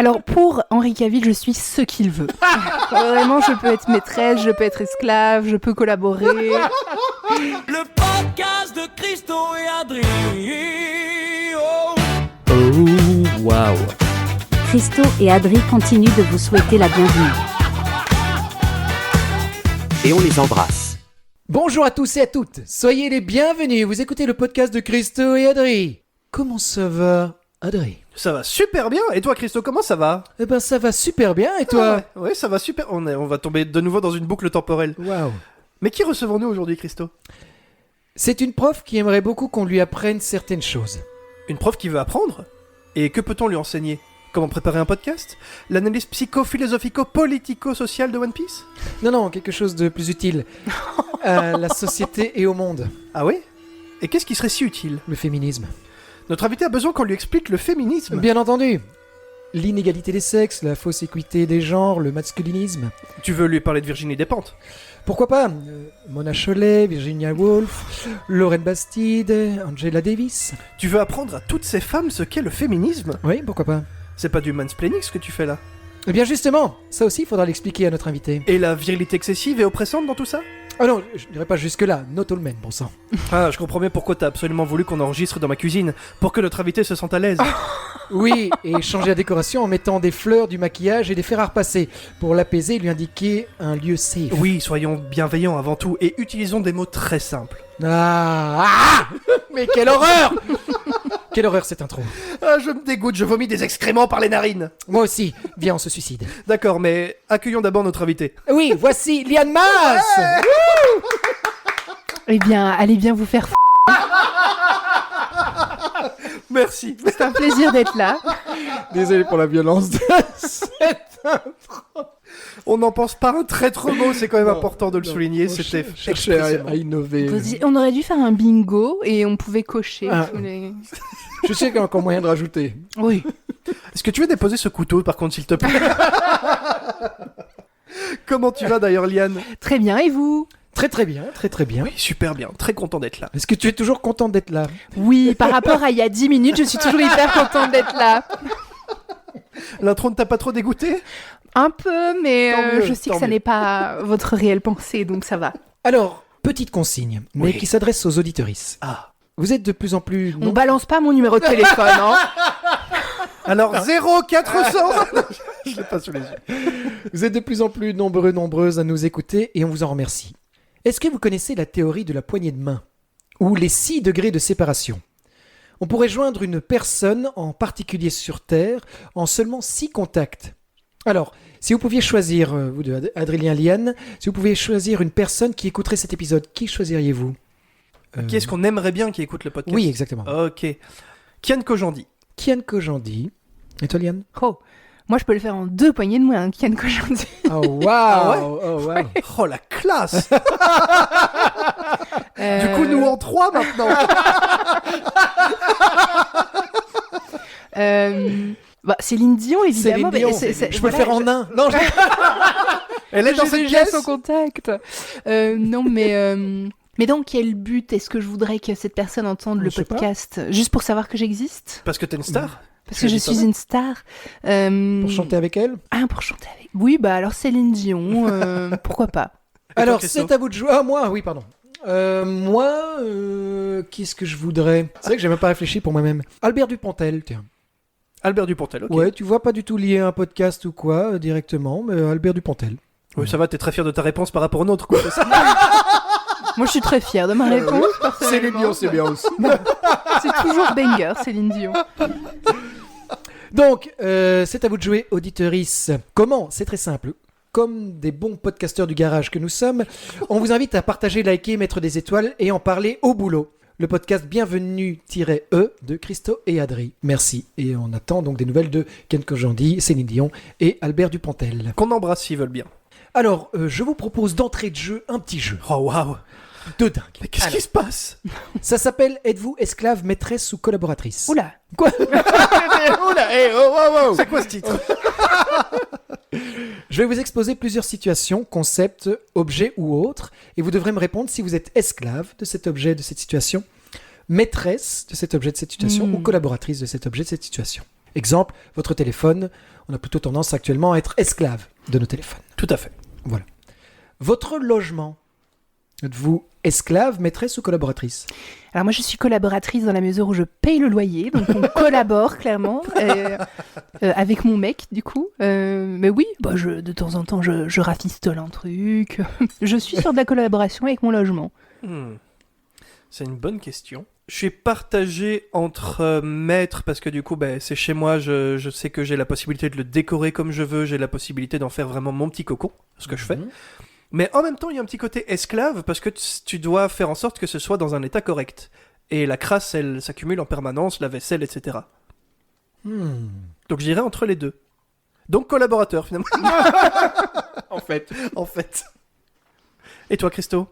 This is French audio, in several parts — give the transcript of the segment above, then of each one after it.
Alors, pour Henri Cavill, je suis ce qu'il veut. Vraiment, je peux être maîtresse, je peux être esclave, je peux collaborer. Le podcast de Christo et Adri. Oh, waouh. Christo et Adri continuent de vous souhaiter la bienvenue. Et on les embrasse. Bonjour à tous et à toutes, soyez les bienvenus, vous écoutez le podcast de Christo et Adri. Comment ça va, Adri? Ça va super bien, et toi Christo, comment ça va? Eh ben ça va super bien, et toi? Ouais, ça va super, on va tomber de nouveau dans une boucle temporelle. Waouh. Mais qui recevons-nous aujourd'hui Christo? C'est une prof qui aimerait beaucoup qu'on lui apprenne certaines choses. Une prof qui veut apprendre? Et que peut-on lui enseigner? Comment préparer un podcast? L'analyse psycho-philosophico-politico-sociale de One Piece? Non, quelque chose de plus utile. À la société et au monde. Ah oui? Et qu'est-ce qui serait si utile? Le féminisme. Notre invité a besoin qu'on lui explique le féminisme. Bien entendu. L'inégalité des sexes, la fausse équité des genres, le masculinisme. Tu veux lui parler de Virginie Despentes? Pourquoi pas Mona Chollet, Virginia Woolf, Lorraine Bastide, Angela Davis. Tu veux apprendre à toutes ces femmes ce qu'est le féminisme? Oui, pourquoi pas. C'est pas du mansplaining ce que tu fais là? Eh bien justement, ça aussi il faudra l'expliquer à notre invité. Et la virilité excessive et oppressante dans tout ça? Ah non, je dirais pas jusque-là, not all men, bon sang. Ah, je comprends bien pourquoi t'as absolument voulu qu'on enregistre dans ma cuisine, pour que notre invité se sente à l'aise. Oui, et changer la décoration en mettant des fleurs, du maquillage et des fers à repasser, pour l'apaiser et lui indiquer un lieu safe. Oui, soyons bienveillants avant tout, et utilisons des mots très simples. Mais quelle horreur! Quelle horreur cette intro. Ah, je me dégoûte, je vomis des excréments par les narines. Moi aussi, viens on se suicide. D'accord, mais accueillons d'abord notre invité. Oui, voici Liane Mas. Eh bien, allez bien vous faire Merci. C'est un plaisir d'être là. Désolé pour la violence de cette intro. On n'en pense pas un traître mot, c'est quand même important de le souligner, on c'était cherchait à innover. On aurait dû faire un bingo et on pouvait cocher tous les... Je sais qu'il y a encore moyen de rajouter. Oui. Est-ce que tu veux déposer ce couteau par contre s'il te plaît? Comment tu vas d'ailleurs Liane? Très bien, et vous? Très bien, très bien. Oui, super bien, très content d'être là. Est-ce que tu es toujours contente d'être là? Oui, par rapport à il y a 10 minutes, je suis toujours hyper contente d'être là. L'intro ne t'a pas trop dégoûté? Un peu, mais Tant mieux, je sais tant que ça mieux. n'est pas votre réelle pensée, donc ça va. Alors, petite consigne, mais Oui. qui s'adresse aux auditorices. Ah. Vous êtes de plus en plus... On balance pas mon numéro de téléphone, hein. Alors 0400 Je l'ai pas sous les yeux. Vous êtes de plus en plus nombreuses à nous écouter et on vous en remercie. Est-ce que vous connaissez la théorie de la poignée de main? Ou les 6 degrés de séparation? On pourrait joindre une personne, en particulier sur Terre, en seulement 6 contacts. Alors, si vous pouviez choisir, vous deux, Adrien, Liane, si vous pouviez choisir une personne qui écouterait cet épisode, qui choisiriez-vous? Qui est-ce qu'on aimerait bien qui écoute le podcast? Oui, exactement. Ok. Kian Kojandi. Kian Kojandi. Et toi, Liane? Oh, moi je peux le faire en 2 poignées de main, Kian Kojandi. Oh, waouh! Ah ouais Oh, wow. Oh la classe. Du coup nous en 3 maintenant. Céline Dion, évidemment. Céline Dion. Je peux le faire en un. Non, Elle est dans j'ai cette déjà pièce. son contact. Non, mais dans quel but est-ce que je voudrais que cette personne entende le Je sais pas. podcast? Juste pour savoir que j'existe? Parce que t'es une star. Parce que je suis une star. pour chanter avec elle? Ah, pour chanter avec... Oui, bah alors Céline Dion, pourquoi pas? Alors, Christophe c'est à vous de jouer. Ah, moi, oui, pardon. Moi, qu'est-ce que je voudrais? C'est vrai que j'ai même pas réfléchi pour moi-même. Albert Dupontel, tiens. Albert Dupontel, ok. Ouais, tu vois, pas du tout lié à un podcast ou quoi, directement, mais Albert Dupontel. Oui, ça va, t'es très fier de ta réponse par rapport au nôtre, quoi. c'est ça. Moi, je suis très fière de ma réponse. personnellement. c'est bien aussi. C'est toujours banger, Céline Dion. Donc, c'est à vous de jouer, auditeurice. Comment? C'est très simple. Comme des bons podcasteurs du garage que nous sommes, on vous invite à partager, liker, mettre des étoiles et en parler au boulot. Le podcast Bienvenue-E de Christo et Adri. Merci. Et on attend donc des nouvelles de Kian Kojandi, Céline Dion et Albert Dupontel. Qu'on embrasse s'ils veulent bien. Alors, je vous propose d'entrée de jeu un petit jeu. Oh waouh. De dingue. Mais qu'est-ce qui se passe? Ça s'appelle Êtes-vous esclave, maîtresse ou collaboratrice? Oula. Quoi? C'est quoi ce titre? Je vais vous exposer plusieurs situations, concepts, objets ou autres, et vous devrez me répondre si vous êtes esclave de cet objet, de cette situation, maîtresse de cet objet, de cette situation, ou collaboratrice de cet objet, de cette situation. Exemple, votre téléphone, On a plutôt tendance actuellement à être esclave de nos téléphones. Tout à fait. Votre logement, êtes-vous esclave, maîtresse ou collaboratrice? Alors moi je suis collaboratrice dans la mesure où je paye le loyer, donc on collabore clairement avec mon mec du coup. Mais oui, de temps en temps je rafistole un truc. Je suis sur de la collaboration avec mon logement. C'est une bonne question. Je suis partagé entre maître, parce que du coup, c'est chez moi, je sais que j'ai la possibilité de le décorer comme je veux, j'ai la possibilité d'en faire vraiment mon petit cocon, ce que je fais. Mais en même temps, il y a un petit côté esclave, parce que tu dois faire en sorte que ce soit dans un état correct. Et la crasse, elle s'accumule en permanence, la vaisselle, etc. Donc je dirais entre les deux. Donc collaborateur, finalement. En fait. Et toi, Christo?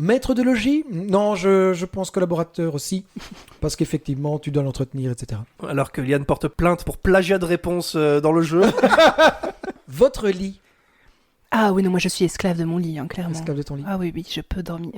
Maître de logis? Non, je pense collaborateur aussi, parce qu'effectivement, tu dois l'entretenir, etc. Alors que Liane porte plainte pour plagiat de réponse dans le jeu. Votre lit? Ah oui, non, moi je suis esclave de mon lit, clairement. Esclave de ton lit. Ah oui, je peux dormir.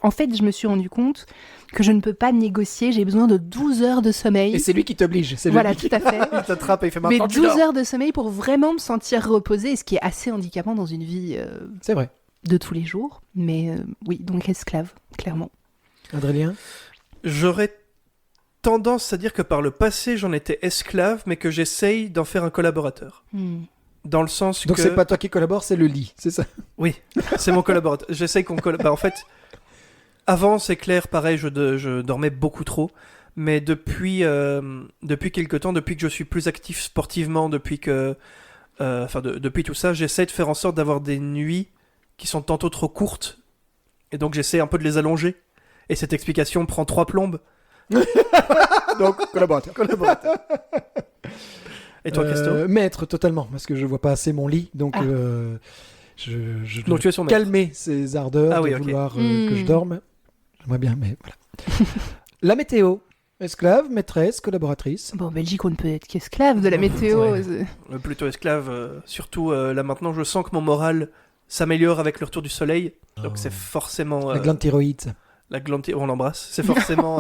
En fait, je me suis rendu compte que je ne peux pas négocier, j'ai besoin de 12 heures de sommeil. Et c'est lui qui t'oblige. Voilà, tout à fait. Il t'attrape et il fait Mais maintenant 12 heures de sommeil pour vraiment me sentir reposée, ce qui est assez handicapant dans une vie C'est vrai. de tous les jours. Mais oui, donc esclave, clairement. Adrien? J'aurais tendance à dire que par le passé, j'en étais esclave, mais que j'essaye d'en faire un collaborateur. Dans le sens Donc que... c'est pas toi qui collabore, c'est le lit, c'est ça? Oui, c'est mon collaborateur. J'essaye qu'on collabore. En fait, avant, c'est clair, pareil, je dormais beaucoup trop. Mais depuis quelque temps, depuis que je suis plus actif sportivement, depuis tout ça, j'essaie de faire en sorte d'avoir des nuits qui sont tantôt trop courtes. Et donc j'essaie un peu de les allonger. Et cette explication prend 3 plombes. Donc collaborateur. Et toi, Christo? Maître, totalement, parce que je vois pas assez mon lit, donc je Donc tu es son maître. calmer ces ardeurs de vouloir que je dorme. J'aimerais bien, mais voilà. La météo, esclave, maîtresse, collaboratrice. Bon, en Belgique, on ne peut être qu'esclave de la météo. Ouais. Plutôt esclave, surtout là maintenant, je sens que mon moral s'améliore avec le retour du soleil. Donc c'est forcément... La glande thyroïde, ça. La glande on l'embrasse. C'est forcément...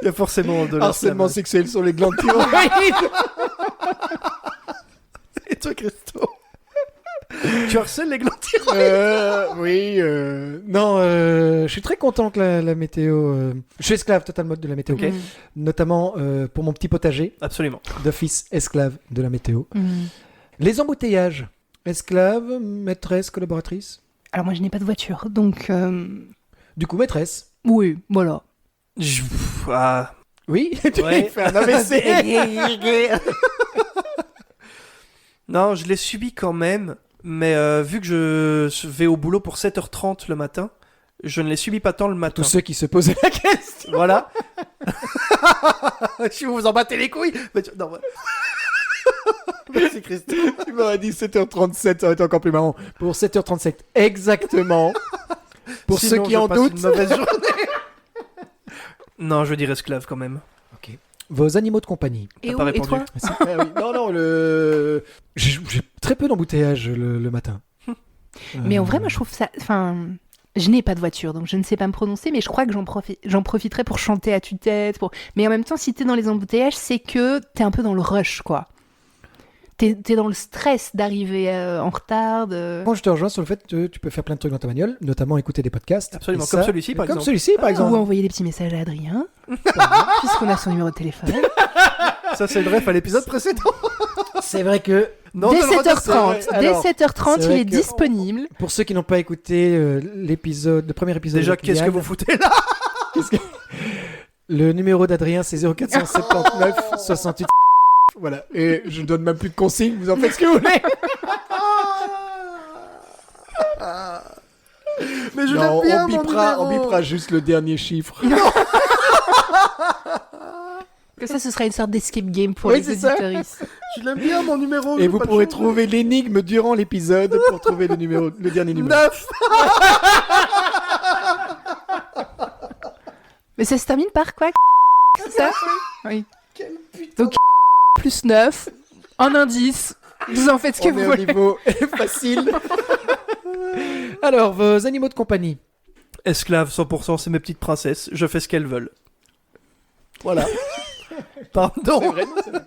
Il y a forcément de harcèlement sexuel sur les glandes thyroïdes. Et toi, Christo? Tu harcèles les glandes thyroïdes? Oui. Non, je suis très content que la météo... Je suis esclave totalement de la météo. Ok. Notamment pour mon petit potager. Absolument. D'office esclave de la météo. Les embouteillages. Esclave, maîtresse, collaboratrice. Alors moi, je n'ai pas de voiture, donc... Du coup, maîtresse. Oui, voilà. Oui, tu Ouais. fais un AVC. Non, je l'ai subi quand même, mais vu que je vais au boulot pour 7h30 le matin, je ne les subis pas tant le matin. Tous ceux qui se posaient la question. Voilà. Si vous vous en battez les couilles. Non, ouais. Merci, Christophe. Tu m'aurais dit 7h37, ça aurait été encore plus marrant. Pour 7h37, exactement. Pour Sinon, ceux qui je en passe doutent. une mauvaise journée. Non, je dirais esclave quand même. Vos animaux de compagnie. Et, pas et répondu. toi? Oui. Non, j'ai très peu d'embouteillage le matin. Mais en vrai, moi, je trouve ça... Enfin, je n'ai pas de voiture, donc je ne sais pas me prononcer, mais je crois que j'en profiterai pour chanter à tue-tête. Mais en même temps, si t'es dans les embouteillages, c'est que t'es un peu dans le rush, quoi. T'es dans le stress d'arriver en retard. Moi, je te rejoins sur le fait que tu peux faire plein de trucs dans ta bagnole, notamment écouter des podcasts. Absolument, Et comme ça- celui-ci, par Comme exemple. celui-ci, par Ou exemple. envoyer des petits messages à Adrien, puisqu'on a son numéro de téléphone. Ça, c'est le ref à l'épisode précédent. C'est vrai que Non, Dès je le redis, c'est vrai. 7h30, Alors, dès 7h30, c'est il vrai est que- disponible. pour ceux qui n'ont pas écouté le premier épisode Déjà, avec qu'est-ce que Liane, vous foutez là? le numéro d'Adrien, c'est 0479 68. Voilà. Et je ne donne même plus de consignes, vous en faites ce que vous voulez. Mais je Non, l'aime bien, on mon bipera numéro. juste le dernier chiffre. Que ça, ce sera une sorte d'escape game pour Oui, les c'est ça. auditeuristes. Je l'aime bien, mon numéro. Et je vous veux pas pourrez le changer. trouver l'énigme durant l'épisode pour trouver le dernier numéro. 9. Mais ça se termine par quoi? C'est ça? Oui. Donc, plus 9, un indice. Vous en faites ce que On vous est au voulez. niveau facile. Alors, vos animaux de compagnie. Esclave 100%, c'est mes petites princesses. Je fais ce qu'elles veulent. Voilà. Pardon. C'est vrai, non, c'est vrai.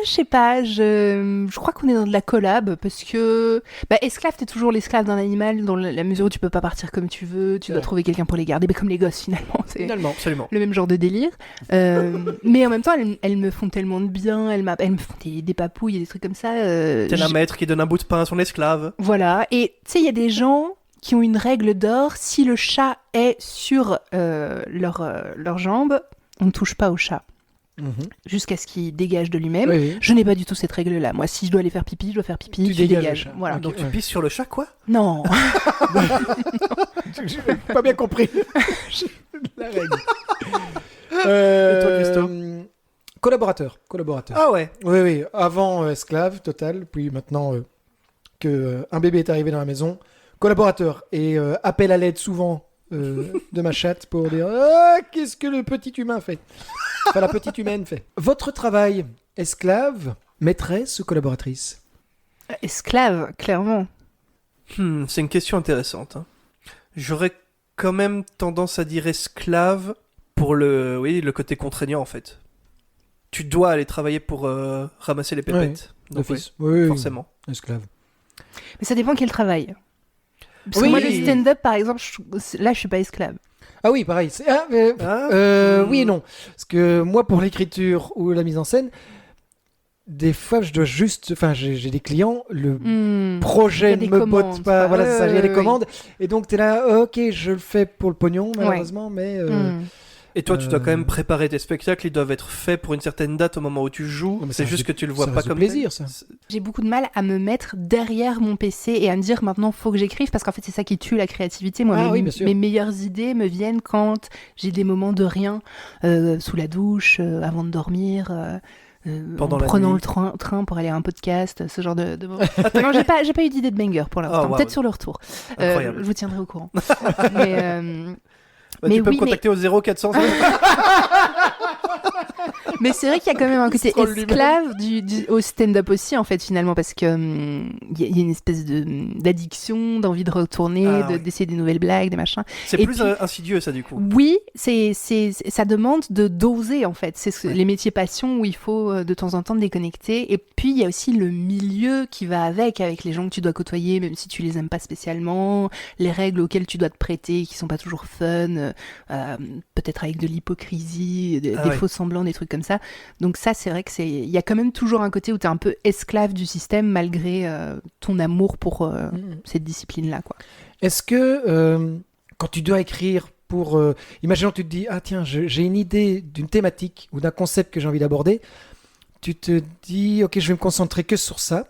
Je sais pas, je crois qu'on est dans de la collab parce que esclave, t'es toujours l'esclave d'un animal dans la mesure où tu peux pas partir comme tu veux, tu dois Ouais. trouver quelqu'un pour les garder, comme les gosses finalement, c'est Finalement. Absolument. le même genre de délire. Mais en même temps, elles me font tellement de bien, elles me font des papouilles et des trucs comme ça. T'es un maître qui donne un bout de pain à son esclave. Voilà, et tu sais, il y a des gens qui ont une règle d'or, si le chat est sur leurs jambes, on ne touche pas au chat. Mhm. Jusqu'à ce qu'il dégage de lui-même. Oui, oui. Je n'ai pas du tout cette règle-là. Moi, si je dois aller faire pipi, je dois faire pipi, Tu tu dégages le dégages. chat. Voilà. Ok. Donc tu ouais. pisses sur le chat, quoi? Non. J'ai pas bien compris la règle. Et toi, Christo? Collaborateur. Ah ouais. Oui, oui. Avant esclave total, puis maintenant que un bébé est arrivé dans la maison, collaborateur et appel à l'aide souvent de ma chatte pour dire qu'est-ce que le petit humain fait. Enfin, la petite humaine fait. Votre travail, esclave, maîtresse ou collaboratrice? Esclave, clairement. C'est une question intéressante. Hein. J'aurais quand même tendance à dire esclave pour le côté contraignant en fait. Tu dois aller travailler pour ramasser les pépettes. Donc, D'office. ouais, Oui, forcément. esclave. Mais ça dépend quel travail. Parce Oui. que moi, le stand-up, par exemple, là, je suis pas esclave. Ah oui, pareil. Oui et non. Parce que moi, pour l'écriture ou la mise en scène, des fois, je dois juste... Enfin, j'ai des clients, le projet Il y a ne des me commandes, botte pas. Voilà, c'est ça, il y a des oui. commandes. Et donc, t'es là, ok, je le fais pour le pognon, malheureusement, mais... Et toi, tu dois quand même préparer tes spectacles. Ils doivent être faits pour une certaine date au moment où tu joues. Non, mais C'est ça juste reste que tu le vois ça pas reste comme du plaisir, tel. ça. J'ai beaucoup de mal à me mettre derrière mon PC et à me dire maintenant, faut que j'écrive parce qu'en fait, c'est ça qui tue la créativité. Moi, Ah oui, bien sûr. mes meilleures idées me viennent quand j'ai des moments de rien, sous la douche, avant de dormir. Pendant en la prenant nuit. le train pour aller à un podcast, ce genre de moments. Non, j'ai pas eu d'idée de banger pour l'instant. Oh, wow. Peut-être sur le retour. Incroyable. Je vous tiendrai au courant. mais Bah, mais tu peux oui, me contacter au 0400. mais c'est vrai qu'il y a quand même un côté troll lui-même. esclave au stand-up aussi, en fait, finalement, parce que il y a une espèce d'addiction, d'envie de retourner, Ah, oui. d'essayer des nouvelles blagues, des machins. C'est Et plus puis- insidieux, ça, du coup. Oui, ça demande de doser, en fait. C'est Ouais. les métiers passion où il faut de temps en temps déconnecter. Et puis, il y a aussi le milieu qui va avec les gens que tu dois côtoyer, même si tu les aimes pas spécialement, les règles auxquelles tu dois te prêter, qui sont pas toujours fun, peut-être avec de l'hypocrisie, des ouais. faux semblants, des trucs comme ça. Donc ça, c'est vrai que il y a quand même toujours un côté où tu es un peu esclave du système, malgré ton amour pour cette discipline-là, quoi. Est-ce que quand tu dois écrire pour... imaginons que tu te dis, ah tiens, j'ai une idée d'une thématique ou d'un concept que j'ai envie d'aborder, tu te dis, ok, je vais me concentrer que sur ça.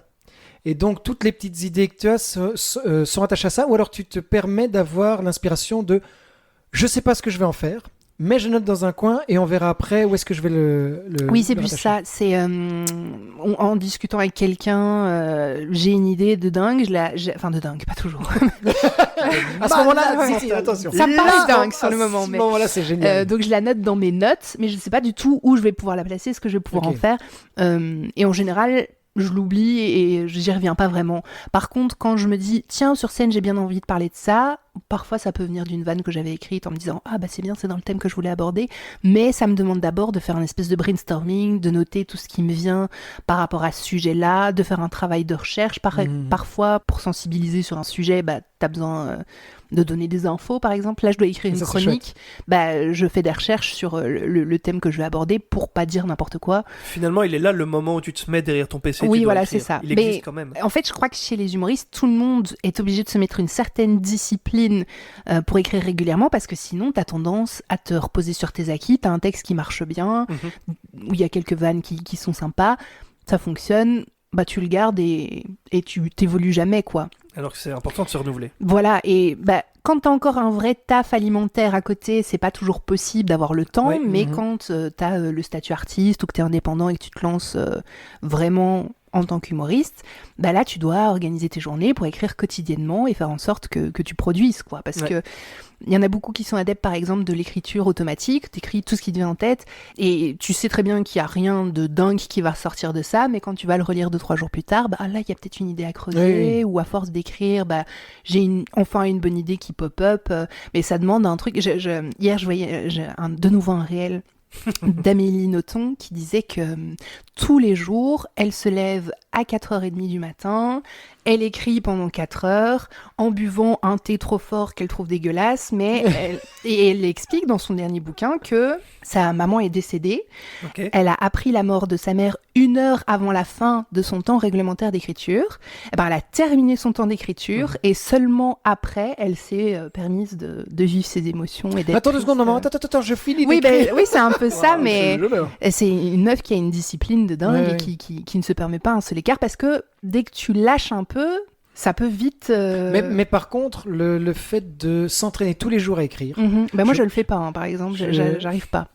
Et donc, toutes les petites idées que tu as sont attachées à ça, ou alors tu te permets d'avoir l'inspiration de, je sais pas ce que je vais en faire, mais je note dans un coin et on verra après où est-ce que je vais Oui, c'est le plus rattacher. ça. C'est en discutant avec quelqu'un, j'ai une idée de dingue. Enfin, de dingue, pas toujours. À ce moment-là, ouais. si, attention. Ça me paraît dingue sur le moment, À ce mais moment-là, c'est génial. donc je la note dans mes notes, mais je ne sais pas du tout où je vais pouvoir la placer, ce que je vais pouvoir Ok. en faire. Et en général, je l'oublie et j'y reviens pas vraiment. Par contre, quand je me dis, tiens, sur scène, j'ai bien envie de parler de ça, parfois ça peut venir d'une vanne que j'avais écrite en me disant, ah bah c'est bien, c'est dans le thème que je voulais aborder, mais ça me demande d'abord de faire un espèce de brainstorming, de noter tout ce qui me vient par rapport à ce sujet-là, de faire un travail de recherche. Parfois, pour sensibiliser sur un sujet, bah, t'as besoin de donner des infos, par exemple. Là, je dois écrire une Ça, c'est chronique. Bah, je fais des recherches sur le thème que je vais aborder pour pas dire n'importe quoi. Finalement, il est là le moment où tu te mets derrière ton PC. Oui, tu dois voilà, écrire. c'est ça. Il Mais- existe quand même. En fait, je crois que chez les humoristes, tout le monde est obligé de se mettre une certaine discipline pour écrire régulièrement, parce que sinon, t'as tendance à te reposer sur tes acquis. T'as un texte qui marche bien, où il y a quelques vannes qui sont sympas, ça fonctionne, bah tu le gardes et tu t'évolues jamais, quoi. Alors que c'est important de se renouveler. Voilà, et bah, quand t'as encore un vrai taf alimentaire à côté, c'est pas toujours possible d'avoir le temps, Ouais, mais quand t'as le statut artiste ou que t'es indépendant et que tu te lances vraiment en tant qu'humoriste, bah là tu dois organiser tes journées pour écrire quotidiennement et faire en sorte que tu produises, quoi. Parce Ouais. que il y en a beaucoup qui sont adeptes, par exemple, de l'écriture automatique. T'écris tout ce qui te vient en tête et tu sais très bien qu'il y a rien de dingue qui va sortir de ça, mais quand tu vas le relire 2-3 jours plus tard, bah là il y a peut-être une idée à creuser, Oui. ou à force d'écrire, bah j'ai enfin une bonne idée qui pop-up, mais ça demande un truc. Hier, je voyais de nouveau un réel d'Amélie Nothomb qui disait que tous les jours, elle se lève à 4h30 du matin, elle écrit pendant 4 heures en buvant un thé trop fort qu'elle trouve dégueulasse, mais elle explique dans son dernier bouquin que sa maman est décédée. Ok. Elle a appris la mort de sa mère 1 heure avant la fin de son temps réglementaire d'écriture. Eh ben, elle a terminé son temps d'écriture et seulement après, elle s'est permise de vivre ses émotions et d'être Attends 2 secondes, triste. maman, attends, je finis Oui, d'écrire. oui, c'est un peu ça, Wow, mais c'est l'honneur. c'est une meuf qui a une discipline de dingue Ouais. et qui ne se permet pas un seul écart parce que dès que tu lâches un peu, ça peut vite. Mais par contre, le fait de s'entraîner tous les jours à écrire, Bah, moi, je- je le fais pas, hein, par exemple. J'arrive pas.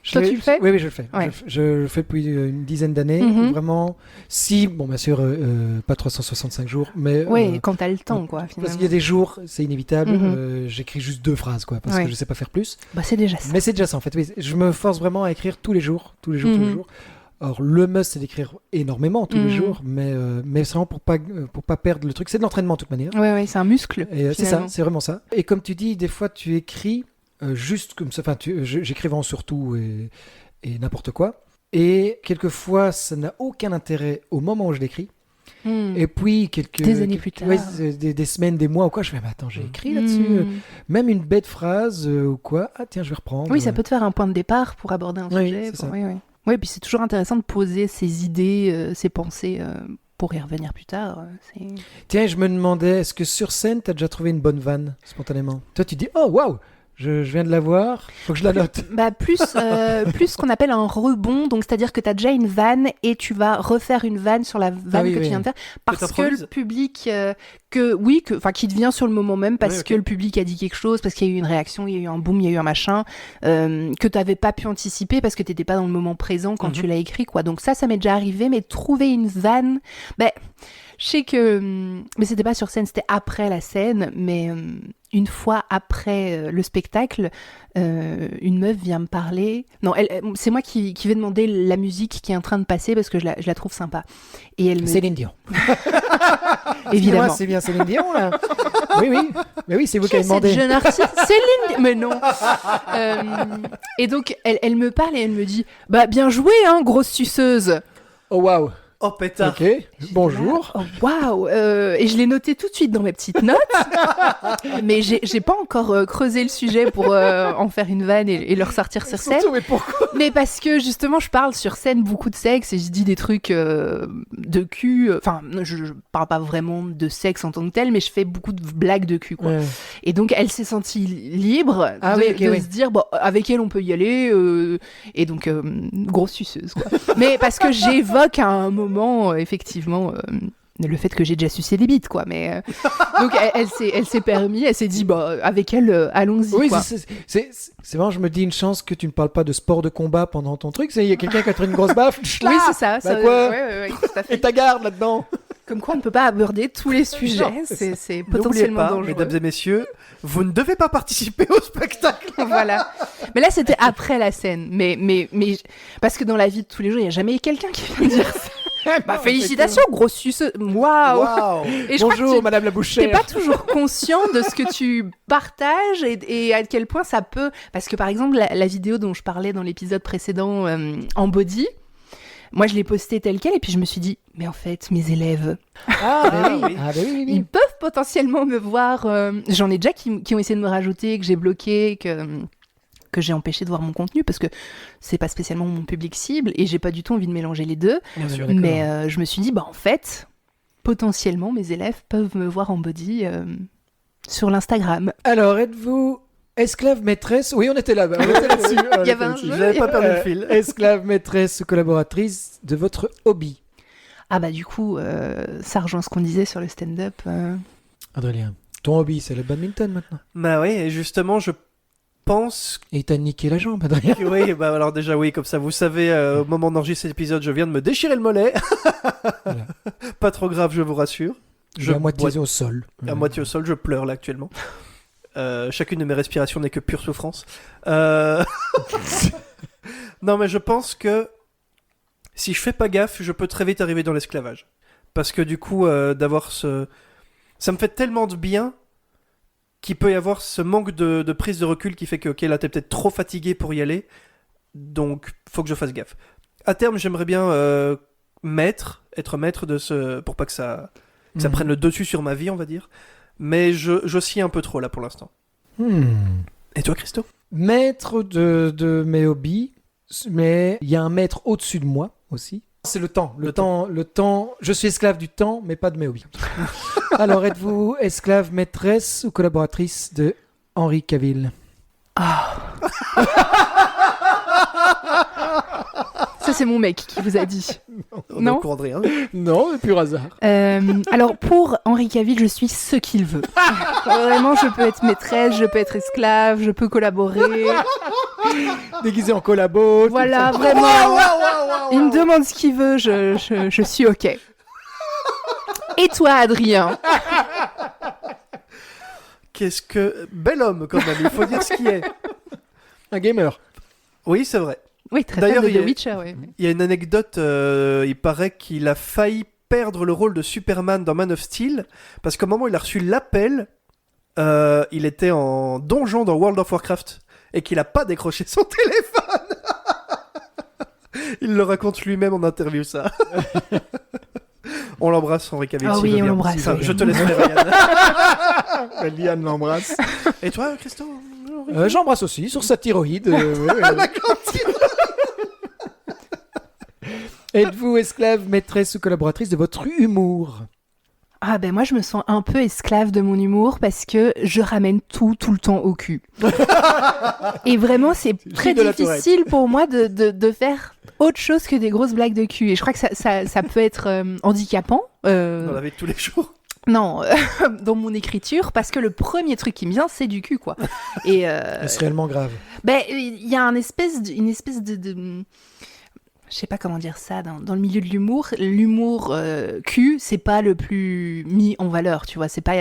je Toi, l'ai- tu le fais ? Oui, je le fais. Ouais. Je le fais depuis une dizaine d'années. Mhm. Vraiment, si, bon, bien sûr, pas 365 jours, mais. Ouais, quand t'as le temps, quoi, Parce finalement. qu'il y a des jours, c'est inévitable, Mhm. j'écris juste 2 phrases, quoi, parce Ouais. que je sais pas faire plus. Bah, c'est déjà ça. Mais c'est déjà ça, en fait. Oui, je me force vraiment à écrire tous les jours, tous les Mhm. jours. Alors, le must, c'est d'écrire énormément tous les Mhm. jours, mais c'est vraiment pour pas perdre le truc. C'est de l'entraînement, de toute manière. Ouais, c'est un muscle. Et c'est ça, finalement. c'est vraiment ça. Et comme tu dis, des fois, tu écris juste comme ça. Enfin, j'écris vraiment sur tout et n'importe quoi. Et quelquefois, ça n'a aucun intérêt au moment où je l'écris. Hmm. Et puis, Des années plus tard. ouais, des semaines, des mois ou quoi, je fais, mais attends, j'ai écrit là-dessus. Hmm. Même une bête phrase ou quoi. Ah, tiens, je vais reprendre. Oui, ça peut te faire un point de départ pour aborder un Oui, sujet. c'est ça. Oui, oui. Oui, puis c'est toujours intéressant de poser ses idées, ses pensées pour y revenir plus tard. Tiens, je me demandais, est-ce que sur scène, t'as déjà trouvé une bonne vanne, spontanément? Toi, tu dis, oh, waouh, je viens de la voir, faut que je la note. Bah, plus ce qu'on appelle un rebond, donc c'est-à-dire que tu as déjà une vanne et tu vas refaire une vanne sur la vanne oui, que oui. tu viens de faire parce que t'improvises le public qui te vient sur le moment même parce Oui, ok. que le public a dit quelque chose, parce qu'il y a eu une réaction, il y a eu un boom, il y a eu un machin que tu n'avais pas pu anticiper parce que tu n'étais pas dans le moment présent quand tu l'as écrit, quoi. Donc ça m'est déjà arrivé, mais trouver une vanne, je sais que mais c'était pas sur scène, c'était après la scène, mais une fois après le spectacle, une meuf vient me parler. Non, c'est moi qui vais demander la musique qui est en train de passer parce que je la trouve sympa. Et elle me Céline Dion. évidemment. Excusez-moi, c'est bien Céline Dion, là. Oui, oui. Mais oui, c'est vous qui Qui est avez cette demandé. jeune artiste Céline Mais non. Et donc elle me parle et elle me dit bah bien joué hein grosse suceuse. Oh, waouh. Oh pétard. Ok, bonjour. Oh waouh Et je l'ai noté tout de suite dans mes petites notes, mais j'ai pas encore creusé le sujet pour en faire une vanne et le ressortir sur scène. Surtout, mais pourquoi? Mais parce que justement, je parle sur scène beaucoup de sexe et je dis des trucs de cul. Enfin, je parle pas vraiment de sexe en tant que tel, mais je fais beaucoup de blagues de cul, quoi. Ouais. Et donc, elle s'est sentie libre Ah de, oui, ok, de oui. se dire, bon, avec elle, on peut y aller. Et donc, grosse suceuse, quoi. Mais parce que j'évoque à un moment, effectivement, le fait que j'ai déjà sucé des bites, quoi. Mais donc, elle s'est permis, elle s'est dit, bah, avec elle, allons-y, Oui, quoi. c'est vraiment, je me dis une chance que tu ne parles pas de sport de combat pendant ton truc. Il y a quelqu'un qui a pris une grosse baffe. Oui, c'est ça. Bah quoi ouais, tout à fait. Et ta garde là-dedans. Comme quoi, on ne peut pas aborder tous les sujets. Non, c'est C'est N'oubliez potentiellement pas, dangereux. mesdames et messieurs, vous ne devez pas participer au spectacle. Voilà. Mais là, c'était après la scène. Mais parce que dans la vie de tous les jours, il n'y a jamais quelqu'un qui vient dire ça. Bah, félicitations, grosse suceuse. Waouh. Waouh. Et je crois que Bonjour, tu Madame la t'es bouchère. pas toujours conscient de ce que tu partages et à quel point ça peut. Parce que par exemple, la vidéo dont je parlais dans l'épisode précédent en body. Moi, je l'ai postée telle quelle et puis je me suis dit, mais en fait, mes élèves, Ah, bah oui. oui. Ah, bah oui, oui, oui. ils peuvent potentiellement me voir. J'en ai déjà qui ont essayé de me rajouter, que j'ai bloqué, que j'ai empêché de voir mon contenu parce que c'est pas spécialement mon public cible et j'ai pas du tout envie de mélanger les deux. Bien sûr. D'accord. Mais je me suis dit, bah en fait, potentiellement, mes élèves peuvent me voir en body sur l'Instagram. Alors, êtes-vous esclave maîtresse? Oui, on était là. On était là-dessus. Il y avait un jeu. J'avais pas perdu le fil. Esclave maîtresse ou collaboratrice de votre hobby? Ah bah du coup, ça rejoint ce qu'on disait sur le stand-up. Adrien, ton hobby, c'est le badminton maintenant. Bah oui, et justement, je pense Et t'as niqué la jambe, Adrien. que oui, bah alors déjà oui, comme ça vous savez, au moment d'enregistrer cet épisode, je viens de me déchirer le mollet. Voilà. Pas trop grave, je vous rassure. Je à moitié au sol. À moitié au sol, je pleure là actuellement. Chacune de mes respirations n'est que pure souffrance. Non, mais je pense que si je fais pas gaffe, je peux très vite arriver dans l'esclavage. Parce que du coup, d'avoir ce... Ça me fait tellement de bien qu'il peut y avoir ce manque de prise de recul qui fait que, ok, là, t'es peut-être trop fatigué pour y aller. Donc, faut que je fasse gaffe. À terme, j'aimerais bien être maître de ce... Pour pas que ça prenne le dessus sur ma vie, on va dire. Mais j'oscille un peu trop, là, pour l'instant. Et toi, Christo ? Maître de mes hobbies, mais il y a un maître au-dessus de moi aussi. C'est le temps. Le temps. Je suis esclave du temps, mais pas de mes hobbies. Alors, êtes-vous esclave, maîtresse ou collaboratrice de Henry Cavill ? Ça, c'est mon mec qui vous a dit. On Non. est au courant de rien. Non, mais pur hasard. Alors, pour Henry Cavill, je suis ce qu'il veut. Vraiment, je peux être maîtresse, je peux être esclave, je peux collaborer. Déguisé en collabo. Voilà, vraiment. Il me demande ce qu'il veut, je suis OK. Et toi, Adrien ? Qu'est-ce que... Bel homme, quand même, il faut dire ce qui est. Un gamer. Oui, c'est vrai. Oui, très D'ailleurs, fan de il y The a- Witcher, oui. Il y a une anecdote, il paraît qu'il a failli perdre le rôle de Superman dans Man of Steel, parce qu'au moment où il a reçu l'appel, il était en donjon dans World of Warcraft, et qu'il a pas décroché son téléphone. Il le raconte lui-même en interview, ça. On l'embrasse, Henri Cavill. Ah s'il oui, veut on bien. l'embrasse, Enfin, oui. je te laisserai, Ryan. Liane l'embrasse. Et toi, Christo? J'embrasse aussi sur sa thyroïde. Êtes-vous esclave, maîtresse ou collaboratrice de votre humour ? Ah ben moi je me sens un peu esclave de mon humour parce que je ramène tout le temps au cul. Et vraiment c'est très de la difficile pour moi de faire autre chose que des grosses blagues de cul. Et je crois que ça peut être handicapant. Dans la vie de tous les jours. Non, dans mon écriture, parce que le premier truc qui me vient, c'est du cul, quoi. Et Est-ce réellement grave ? ben il y a une espèce de je sais pas comment dire ça dans le milieu de l'humour. L'humour cul, c'est pas le plus mis en valeur, tu vois. C'est pas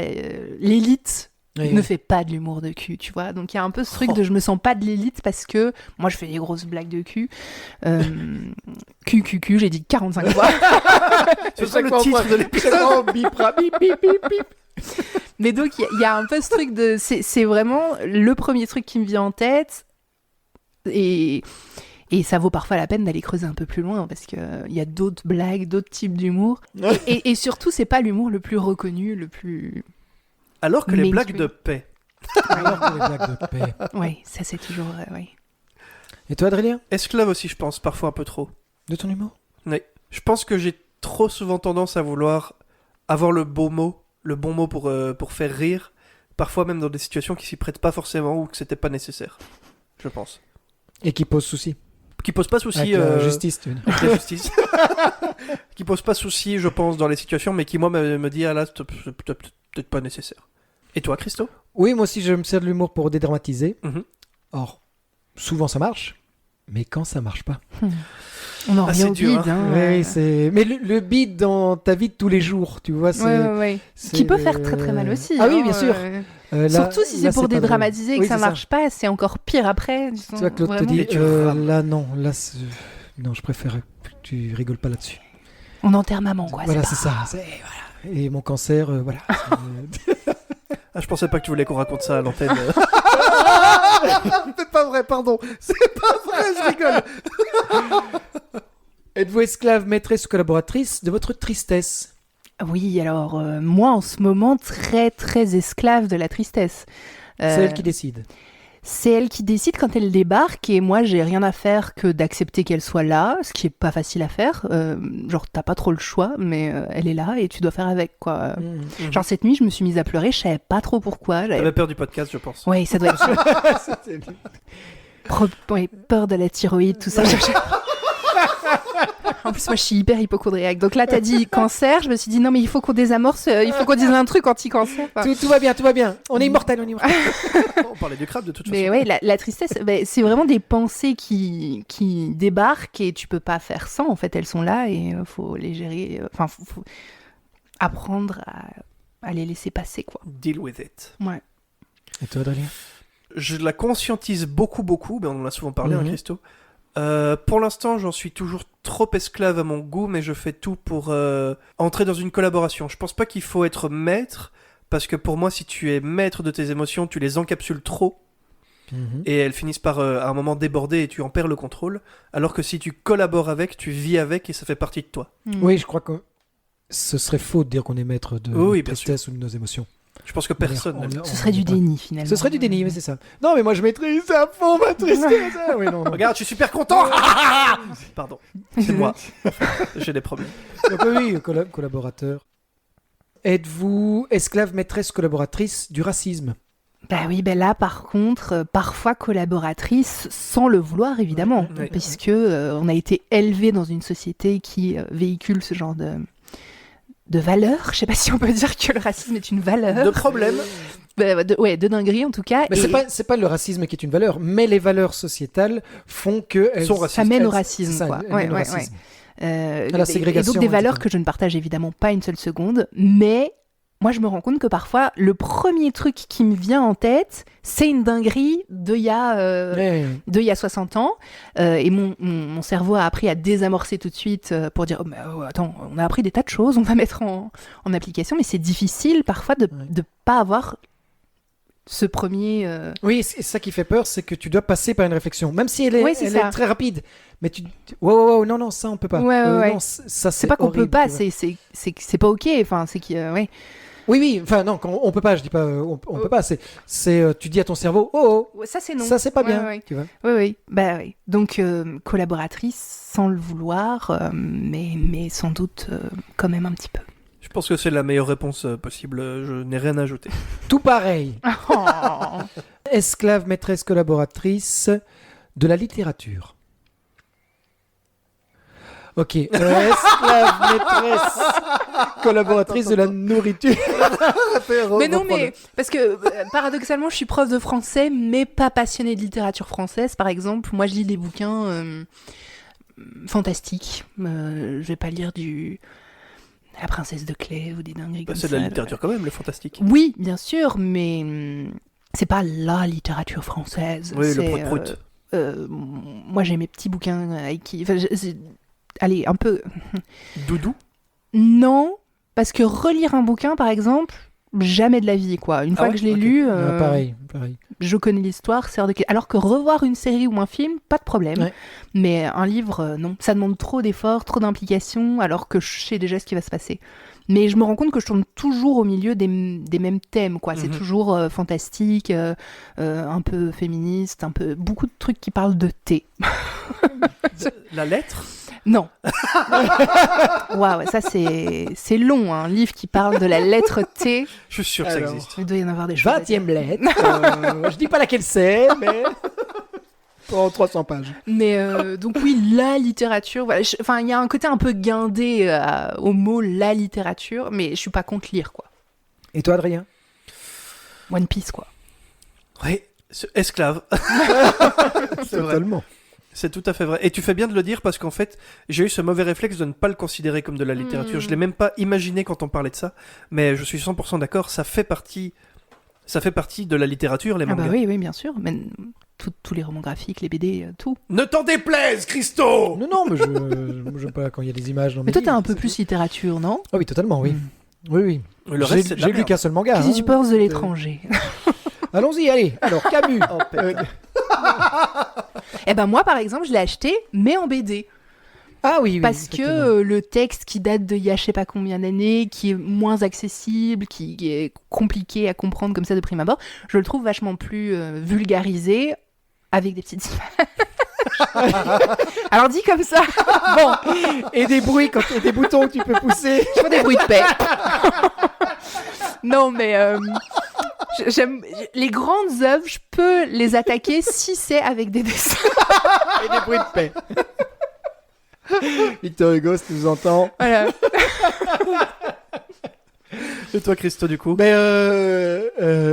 l'élite ne fait pas de l'humour de cul, tu vois. Donc il y a un peu ce truc de je me sens pas de l'élite parce que moi je fais des grosses blagues de cul. Cul, j'ai dit 45 fois. C'est ça le titre de l'épisode. Mais donc il y a un peu ce truc de c'est vraiment le premier truc qui me vient en tête et ça vaut parfois la peine d'aller creuser un peu plus loin parce que il y a d'autres blagues, d'autres types d'humour et surtout c'est pas l'humour le plus reconnu, le plus Alors que les mainstream. blagues de paix. Alors que les blagues de paix. ouais, ça c'est toujours ouais. Et toi, Adrien ? Esclave aussi, je pense, parfois un peu trop. De ton humour ? Oui. Je pense que j'ai trop souvent tendance à vouloir avoir le bon mot pour faire rire, parfois même dans des situations qui s'y prêtent pas forcément ou que c'était pas nécessaire. Je pense. Et qui pose souci. Qui pose pas souci. Avec la justice, tu veux dire. Avec la justice. Qui pose pas souci, je pense, dans les situations, mais qui moi me dit ah là, c'est peut-être pas nécessaire. Et toi, Christo ? Oui, moi aussi, je me sers de l'humour pour dédramatiser. Mhm. Or, souvent ça marche, mais quand ça marche pas. On en Ah, revient c'est au dur, bide. hein. Oui, c'est. Mais le beat dans ta vie de tous les jours, tu vois, c'est. Ouais. Qui peut faire très très mal aussi. Ah oui, hein, bien sûr. Là- Surtout si là, c'est pour pas drôle. dédramatiser et que Oui, ça c'est marche pas, c'est encore pire après. Tu vois que l'autre te Vraiment. dit, Et tu rames. là non, là non, je préfère que tu rigoles pas là-dessus. On enterre maman, quoi. Voilà, pas- c'est ça. Voilà. Et mon cancer, voilà. Ah, je pensais pas que tu voulais qu'on raconte ça à l'antenne. C'est pas vrai, pardon. C'est pas vrai, je rigole. Êtes-vous esclave, maîtresse ou collaboratrice de votre tristesse ? Oui, alors moi en ce moment très très esclave de la tristesse. C'est elle qui décide. C'est elle qui décide quand elle débarque et moi j'ai rien à faire que d'accepter qu'elle soit là, ce qui est pas facile à faire. Genre t'as pas trop le choix, mais elle est là et tu dois faire avec quoi. Genre cette nuit je me suis mise à pleurer, je savais pas trop pourquoi. J'avais peur du podcast, je pense. Ouais, ça doit être ça. Ouais, peur de la thyroïde, tout ça. En plus, moi, je suis hyper hypochondriaque. Donc là, t'as dit cancer. Je me suis dit, non, mais il faut qu'on désamorce. Il faut qu'on dise un truc anti-cancer. Enfin, Tout va bien. On est immortel, on est immortel. On parlait du crabe de toute façon. mais ouais, la tristesse, c'est vraiment des pensées qui débarquent et tu peux pas faire sans. En fait, elles sont là et faut les gérer. Enfin, faut apprendre à les laisser passer, quoi. Deal with it. Ouais. Et toi, Adrien ? Je la conscientise beaucoup, mais on en a souvent parlé, hein, Mhm. Christo. Pour l'instant, j'en suis toujours trop esclave à mon goût, mais je fais tout pour entrer dans une collaboration. Je pense pas qu'il faut être maître, parce que pour moi, si tu es maître de tes émotions, tu les encapsules trop. Mhm. et elles finissent par à un moment déborder et tu en perds le contrôle, alors que si tu collabores avec, tu vis avec et ça fait partie de toi. Oui, je crois que ce serait faux de dire qu'on est maître de Oui, notre bien tristesse ou de nos émotions. Je pense que personne On ne l'est- Ce on serait du l'est pas. déni finalement. Ce serait du déni, mais c'est ça. Non, mais moi je maîtrise à fond ma tristesse. Ah, oui, non, non. Regarde, je suis super content. Pardon, c'est moi. J'ai des problèmes. Donc, oui, collaborateur. Êtes-vous esclave, maîtresse, collaboratrice du racisme? Bah oui, ben là par contre, parfois collaboratrice sans le vouloir évidemment, Ouais. puisque on a été élevé dans une société qui véhicule ce genre de valeurs. Je sais pas si on peut dire que le racisme est une valeur. De problèmes. De dinguerie en tout cas. Mais Et c'est pas le racisme qui est une valeur, mais les valeurs sociétales font que elles Sont racistes. ça mène au elles- racisme, c'est ça, quoi. elles Ouais, mènent au ouais, racisme. à la ségrégation, et donc des valeurs etc. que je ne partage évidemment pas une seule seconde, mais moi je me rends compte que parfois le premier truc qui me vient en tête, c'est une dinguerie d'il y a il y a 60 ans, et mon cerveau a appris à désamorcer tout de suite pour dire oh, mais, attends, on a appris des tas de choses, on va mettre en application, mais c'est difficile parfois de pas avoir ce premier... Oui, c'est ça qui fait peur, c'est que tu dois passer par une réflexion, même si elle est, Ouais, c'est elle ça. est très rapide. Mais wow, non, ça on peut pas. Ouais. Non, ça C'est pas qu'on peut horrible, pas, tu vois. c'est pas ok, enfin c'est ouais. Oui, enfin non, on peut pas, je dis pas, on peut pas. Tu dis à ton cerveau, Ça c'est non. ça c'est pas bien, Ouais. tu vois. Oui. Bah oui. Donc collaboratrice sans le vouloir, mais sans doute quand même un petit peu. Je pense que c'est la meilleure réponse possible. Je n'ai rien à ajouter. Tout pareil. Oh. Esclave, maîtresse, collaboratrice de la littérature. Ok. Esclave, maîtresse, collaboratrice de la nourriture. Mais non, mais parce que paradoxalement, je suis prof de français, mais pas passionnée de littérature française. Par exemple, moi, je lis des bouquins fantastiques. Je vais pas lire La Princesse de Clèves ou des dingueries comme ça. C'est de la littérature quand même, le fantastique. Oui, bien sûr, mais c'est pas la littérature française. Oui, le C'est, prout-prout. moi, j'ai mes petits bouquins avec qui... Enfin, allez, un peu... Doudou. Non, parce que relire un bouquin, par exemple, jamais de la vie, quoi. Une fois ouais que je l'ai Ok. lu, Pareil. je connais l'histoire, c'est hors de... Alors que revoir une série ou un film, pas de problème. Ouais. Mais un livre, non. Ça demande trop d'efforts, trop d'implications, alors que je sais déjà ce qui va se passer. Mais je me rends compte que je tourne toujours au milieu des mêmes thèmes, quoi. C'est Mhm. toujours fantastique, un peu féministe, beaucoup de trucs qui parlent de thé. La lettre. Non. Waouh, ça c'est long, hein. Un livre qui parle de la lettre T. Je suis sûr que ça Alors. existe. Il doit y en avoir des choses. à dire. 20e lettre. Je dis pas laquelle c'est, mais. En 300 pages. Mais donc oui, la littérature. Voilà. Enfin, il y a un côté un peu guindé au mot la littérature, mais je suis pas contre lire, quoi. Et toi, Adrien? One Piece, quoi. Oui, esclave. C'est vrai. Totalement. C'est tout à fait vrai. Et tu fais bien de le dire parce qu'en fait, j'ai eu ce mauvais réflexe de ne pas le considérer comme de la littérature. Je l'ai même pas imaginé quand on parlait de ça, mais je suis 100% d'accord, ça fait partie de la littérature, les Ah mangas. bah oui, bien sûr. Mais tous les romans graphiques, les BD, tout. Ne t'en déplaise, Christo. Non, mais je pas quand il y a des images dans mes Mais toi, t'es livres, un peu c'est plus tout. littérature, non? Ah oui, totalement, oui. Oui. Le reste, c'est de la J'ai lu merde. qu'un seul manga. Qu'est-ce que tu penses de Euh, l'étranger? Allons-y, allez. Alors, Camus. Eh ben moi, par exemple, je l'ai acheté, mais en BD. Ah oui, Parce que effectivement. le texte qui date d'il y a je sais pas combien d'années, qui est moins accessible, qui est compliqué à comprendre comme ça de prime abord, je le trouve vachement plus vulgarisé avec des petites images. Alors dit comme ça, bon, Et des bruits, et des boutons que tu peux pousser. je fais des bruits de paix. Non mais j'aime les grandes œuvres, je peux les attaquer si c'est avec des dessins. Et des bruits de paix. Victor Hugo, si tu nous entends. Voilà. Et toi, Christo, du coup Mais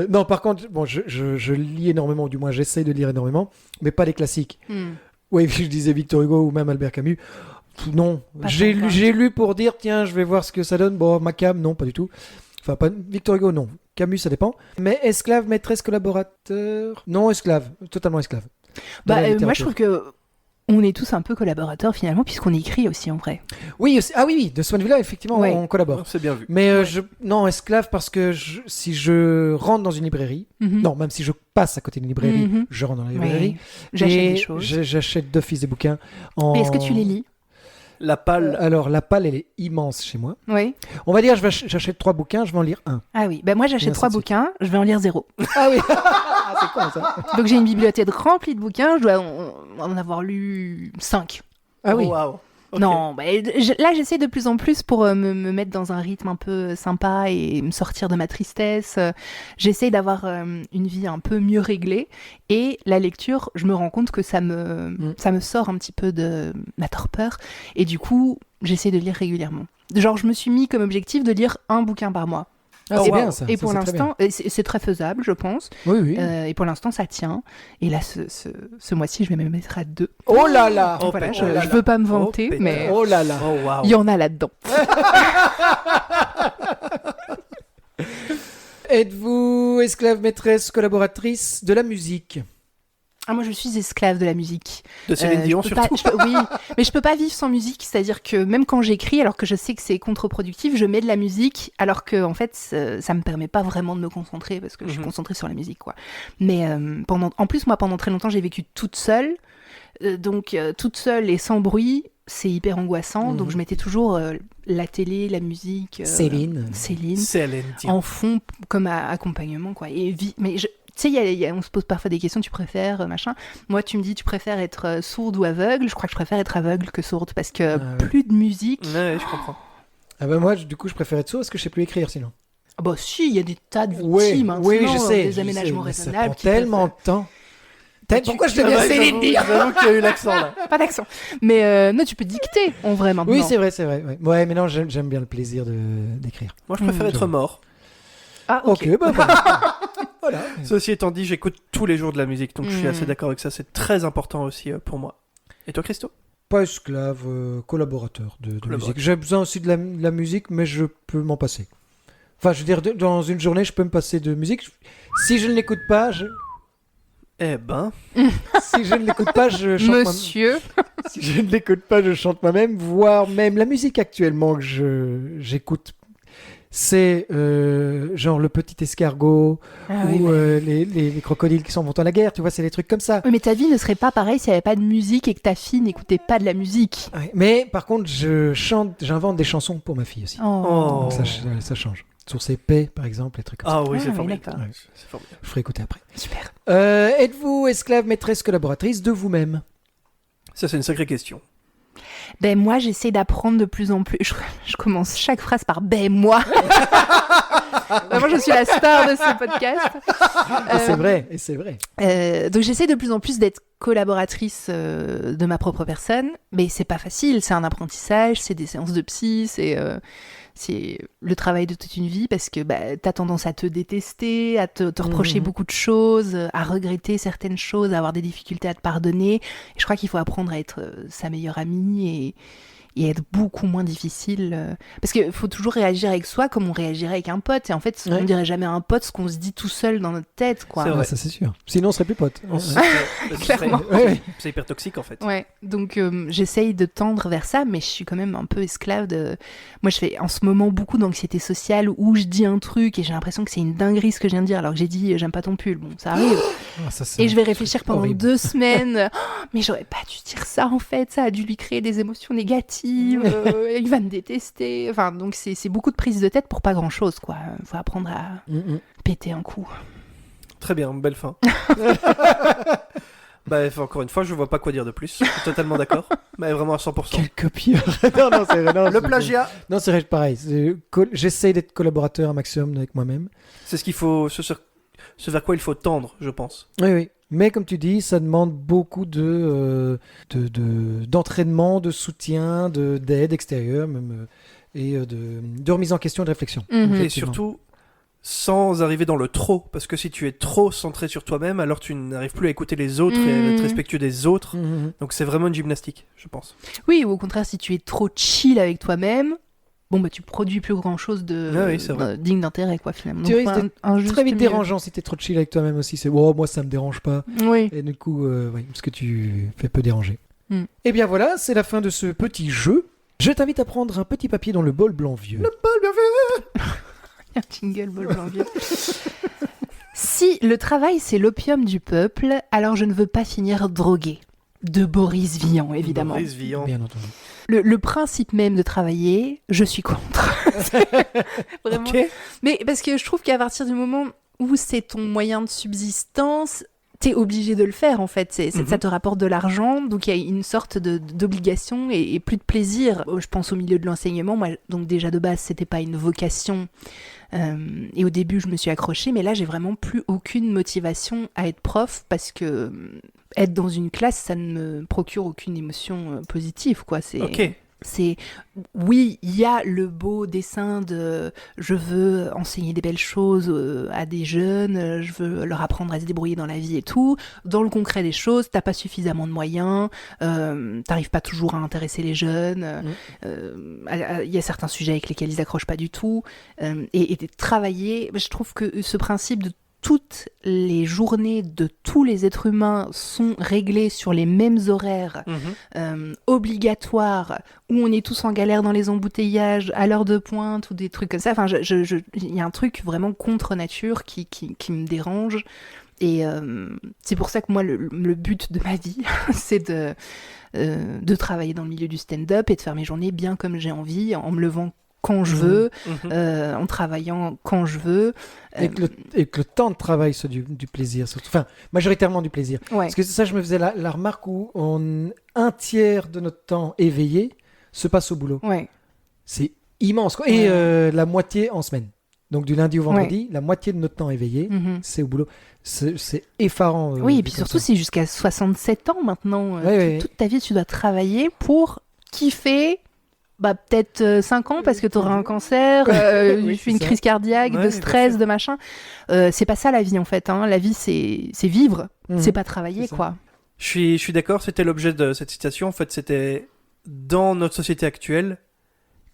non, par contre, bon, je lis énormément, du moins j'essaye de lire énormément, mais pas les classiques. Oui, je disais Victor Hugo ou même Albert Camus. Non, Pas j'ai tant, quoi. lu pour dire, tiens, je vais voir ce que ça donne. Bon, Macam, non, pas du tout. Enfin, pas Victor Hugo, non. Camus, ça dépend. Mais esclave, maîtresse, collaborateur. Non, esclave, totalement esclave. De Bah, la moi, je littérature. trouve que on est tous un peu collaborateurs finalement, puisqu'on écrit aussi en vrai. Oui, ah oui, de ce point de vue-là, effectivement, Ouais. on collabore. C'est bien vu. Mais non, esclave parce que si je rentre dans une librairie, Mhm. non, même si je passe à côté d'une librairie, Mhm. je rentre dans la Ouais. librairie. J'achète et des choses. J'achète d'office des bouquins. Et est-ce que tu les lis? La palle. Alors, la palle, elle est immense chez moi. Oui. On va dire, j'achète 3 bouquins, je vais en lire un. Ah oui, bah moi j'achète ainsi 3 de suite. bouquins, je vais en lire 0. Ah oui, ah, c'est con ça. Donc j'ai une bibliothèque remplie de bouquins, je dois en avoir lu 5. Ah oui. Oh, waouh. Ok. Non, bah, là j'essaie de plus en plus pour me mettre dans un rythme un peu sympa et me sortir de ma tristesse. J'essaie d'avoir une vie un peu mieux réglée et la lecture, je me rends compte que ça me sort un petit peu de ma torpeur et du coup j'essaie de lire régulièrement. Genre je me suis mis comme objectif de lire un bouquin par mois. Ah, c'est bien ça. Et ça, pour c'est très l'instant, c'est très faisable je pense. bien. Oui, oui. Et pour l'instant ça tient. Et là ce mois-ci je vais me mettre à 2. Oh là là. Oh, Voilà, pétard. je veux pas me vanter, pétard. mais Oh là là. Oh, waouh. il y en a là-dedans. Êtes-vous esclave, maîtresse, collaboratrice de la musique? Ah, moi, je suis esclave de la musique. De Céline Dion, je peux pas- surtout. oui, mais je peux pas vivre sans musique. C'est-à-dire que même quand j'écris, alors que je sais que c'est contre-productif, je mets de la musique, alors que en fait, ça me permet pas vraiment de me concentrer parce que je suis Mhm. concentrée sur la musique, quoi. Mais en plus, moi, pendant très longtemps, j'ai vécu toute seule. Donc, toute seule et sans bruit, c'est hyper angoissant. Mhm. Donc, je mettais toujours la télé, la musique. Céline. Céline Dion. En fond comme accompagnement quoi mais tu sais on se pose parfois des questions, tu préfères machin. Moi tu me dis tu préfères être sourde ou aveugle, je crois que je préfère être aveugle que sourde parce que Ah ouais. plus de musique. Ouais, je comprends. Ah bah moi, du coup, je préfère être sourd parce que je sais plus écrire sinon. Ah bah si, il y a des tas de Oui, victimes oui, maintenant, je sais. des je aménagements sais, mais ça raisonnables prend qui tellement de temps. Pourquoi je deviens Céline Dion? J'avoue qu'il y a eu l'accent là. pas d'accent. Mais non, tu peux dicter en vrai maintenant. Oui, c'est vrai, c'est vrai. Ouais, mais non, j'aime bien le plaisir d'écrire. Moi, je préfère Mm. être mort. Ah ok. Ok, bah, voilà. Ceci étant dit, j'écoute tous les jours de la musique, donc je suis Mm. assez d'accord avec ça. C'est très important aussi pour moi. Et toi, Christo? Pas esclave, collaborateur de Collaborateur. musique. J'ai besoin aussi de la musique, mais je peux m'en passer. Enfin, je veux dire, dans une journée, je peux me passer de musique. Si je ne l'écoute pas, Eh ben, si je ne l'écoute pas, je chante moi-même. Monsieur. Si je ne l'écoute pas, je chante moi-même, voire même la musique actuellement que j'écoute. C'est genre le petit escargot Ah oui, ou mais... les crocodiles qui s'en vont à la guerre, tu vois, c'est des trucs comme ça. Oui, mais ta vie ne serait pas pareille s'il n'y avait pas de musique et que ta fille n'écoutait pas de la musique. Ouais, mais par contre, j'invente des chansons pour ma fille aussi. Oh. Donc ça change. Sur ses paix, par exemple, les trucs comme ça. Ah oui, Ah, c'est oui, formidable. d'accord. Ouais. C'est formidable. Je ferai écouter après. Super. Êtes-vous esclave, maîtresse, collaboratrice de vous-même? Ça, c'est une sacrée question. Ben moi, j'essaie d'apprendre de plus en plus. Je commence chaque phrase par ben moi. Vraiment, je suis la star de ce podcast. Et c'est vrai, et c'est vrai. Donc j'essaie de plus en plus d'être collaboratrice de ma propre personne, mais c'est pas facile. C'est un apprentissage, c'est des séances de psy, c'est le travail de toute une vie parce que bah, t'as tendance à te détester, à te reprocher Mhm. beaucoup de choses, à regretter certaines choses, à avoir des difficultés à te pardonner. Et je crois qu'il faut apprendre à être sa meilleure amie et être beaucoup moins difficile. Parce qu'il faut toujours réagir avec soi comme on réagirait avec un pote. Et en fait, Ouais. on dirait jamais à un pote ce qu'on se dit tout seul dans notre tête, quoi. C'est vrai. Ah, ça c'est sûr. Sinon, on serait plus potes. Clairement. Ouais. C'est hyper toxique en fait. Ouais, donc j'essaye de tendre vers ça, mais je suis quand même un peu esclave de... Moi, je fais en ce moment beaucoup d'anxiété sociale où je dis un truc et j'ai l'impression que c'est une dinguerie ce que je viens de dire, alors que j'ai dit j'aime pas ton pull. Bon, ça arrive. Ah, ça, c'est Et je vais réfléchir pendant horrible. 2 semaines. Oh, mais j'aurais pas dû dire ça en fait, ça a dû lui créer des émotions négatives, il va me détester. Enfin, donc c'est beaucoup de prise de tête pour pas grand chose, quoi. Faut apprendre à Mm-mm. péter un coup. Très bien, belle fin. Bah, encore une fois, je vois pas quoi dire de plus. Je suis totalement d'accord. Mais vraiment à 100%. Quel copieur. non, c'est non, Le c'est- plagiat, Non, c'est pareil. J'essaye d'être collaborateur un maximum avec moi-même. c'est ce qu'il faut, ce vers quoi il faut tendre, je pense. Oui, oui. Mais comme tu dis, ça demande beaucoup d'entraînement, de soutien, d'aide extérieure, même, et de remise en question, de réflexion. Mhm. Et Effectivement. surtout, sans arriver dans le trop. Parce que si tu es trop centré sur toi-même, alors tu n'arrives plus à écouter les autres et à être respectueux des autres. Mhm. Donc c'est vraiment une gymnastique, je pense. Oui, ou au contraire, si tu es trop chill avec toi-même, bon, bah, tu produis plus grand-chose Ah oui, c'est vrai. digne d'intérêt, quoi, finalement. Tu Donc, risques faut d'être un juste Très vite milieu. dérangeant si t'es trop chill avec toi-même aussi. C'est oh, moi ça me dérange pas. Oui. Et du coup, oui, parce que tu fais peu déranger. Eh bien voilà, c'est la fin de ce petit jeu. Je t'invite à prendre un petit papier dans le bol blanc vieux. Un jingle bol blanc vieux. Si le travail c'est l'opium du peuple, alors je ne veux pas finir drogué. De Boris Vian, évidemment. Boris Vian. Bien entendu. Le principe même de travailler, je suis contre. Vraiment. Ok. Mais parce que je trouve qu'à partir du moment où c'est ton moyen de subsistance, t'es obligé de le faire en fait. Ça te rapporte de l'argent, donc il y a une sorte d'obligation et plus de plaisir. Je pense au milieu de l'enseignement, moi, donc déjà de base, c'était pas une vocation. Et au début, je me suis accrochée, mais là, j'ai vraiment plus aucune motivation à être prof parce que être dans une classe, ça ne me procure aucune émotion positive, quoi. Ok. Oui, il y a le beau dessin de je veux enseigner des belles choses à des jeunes, je veux leur apprendre à se débrouiller dans la vie et tout. Dans le concret des choses, t'as pas suffisamment de moyens, t'arrives pas toujours à intéresser les jeunes, il y a certains sujets avec lesquels ils accrochent pas du tout. Et travailler, je trouve que ce principe de toutes les journées de tous les êtres humains sont réglées sur les mêmes horaires obligatoires, où on est tous en galère dans les embouteillages, à l'heure de pointe, ou des trucs comme ça. Enfin, il y a un truc vraiment contre nature qui me dérange. Et c'est pour ça que moi, le but de ma vie, c'est de travailler dans le milieu du stand-up et de faire mes journées bien comme j'ai envie, en me levant quand je veux, en travaillant quand je veux. Et que le temps de travail soit du plaisir, surtout. Enfin, majoritairement du plaisir. Ouais. Parce que ça, je me faisais la remarque où un tiers de notre temps éveillé se passe au boulot. Ouais. C'est immense, quoi. Et la moitié en semaine. Donc du lundi au vendredi, la moitié de notre temps éveillé, c'est au boulot. C'est effarant. Oui, et puis surtout, c'est jusqu'à 67 ans maintenant. Toute ta vie, tu dois travailler pour kiffer. Peut-être 5 ans parce que tu auras un cancer, Oui, une crise cardiaque, de stress, de machin. C'est pas ça la vie en fait. Hein. La vie, c'est vivre, c'est pas travailler, quoi. Je suis d'accord, c'était l'objet de cette citation. En fait, c'était dans notre société actuelle,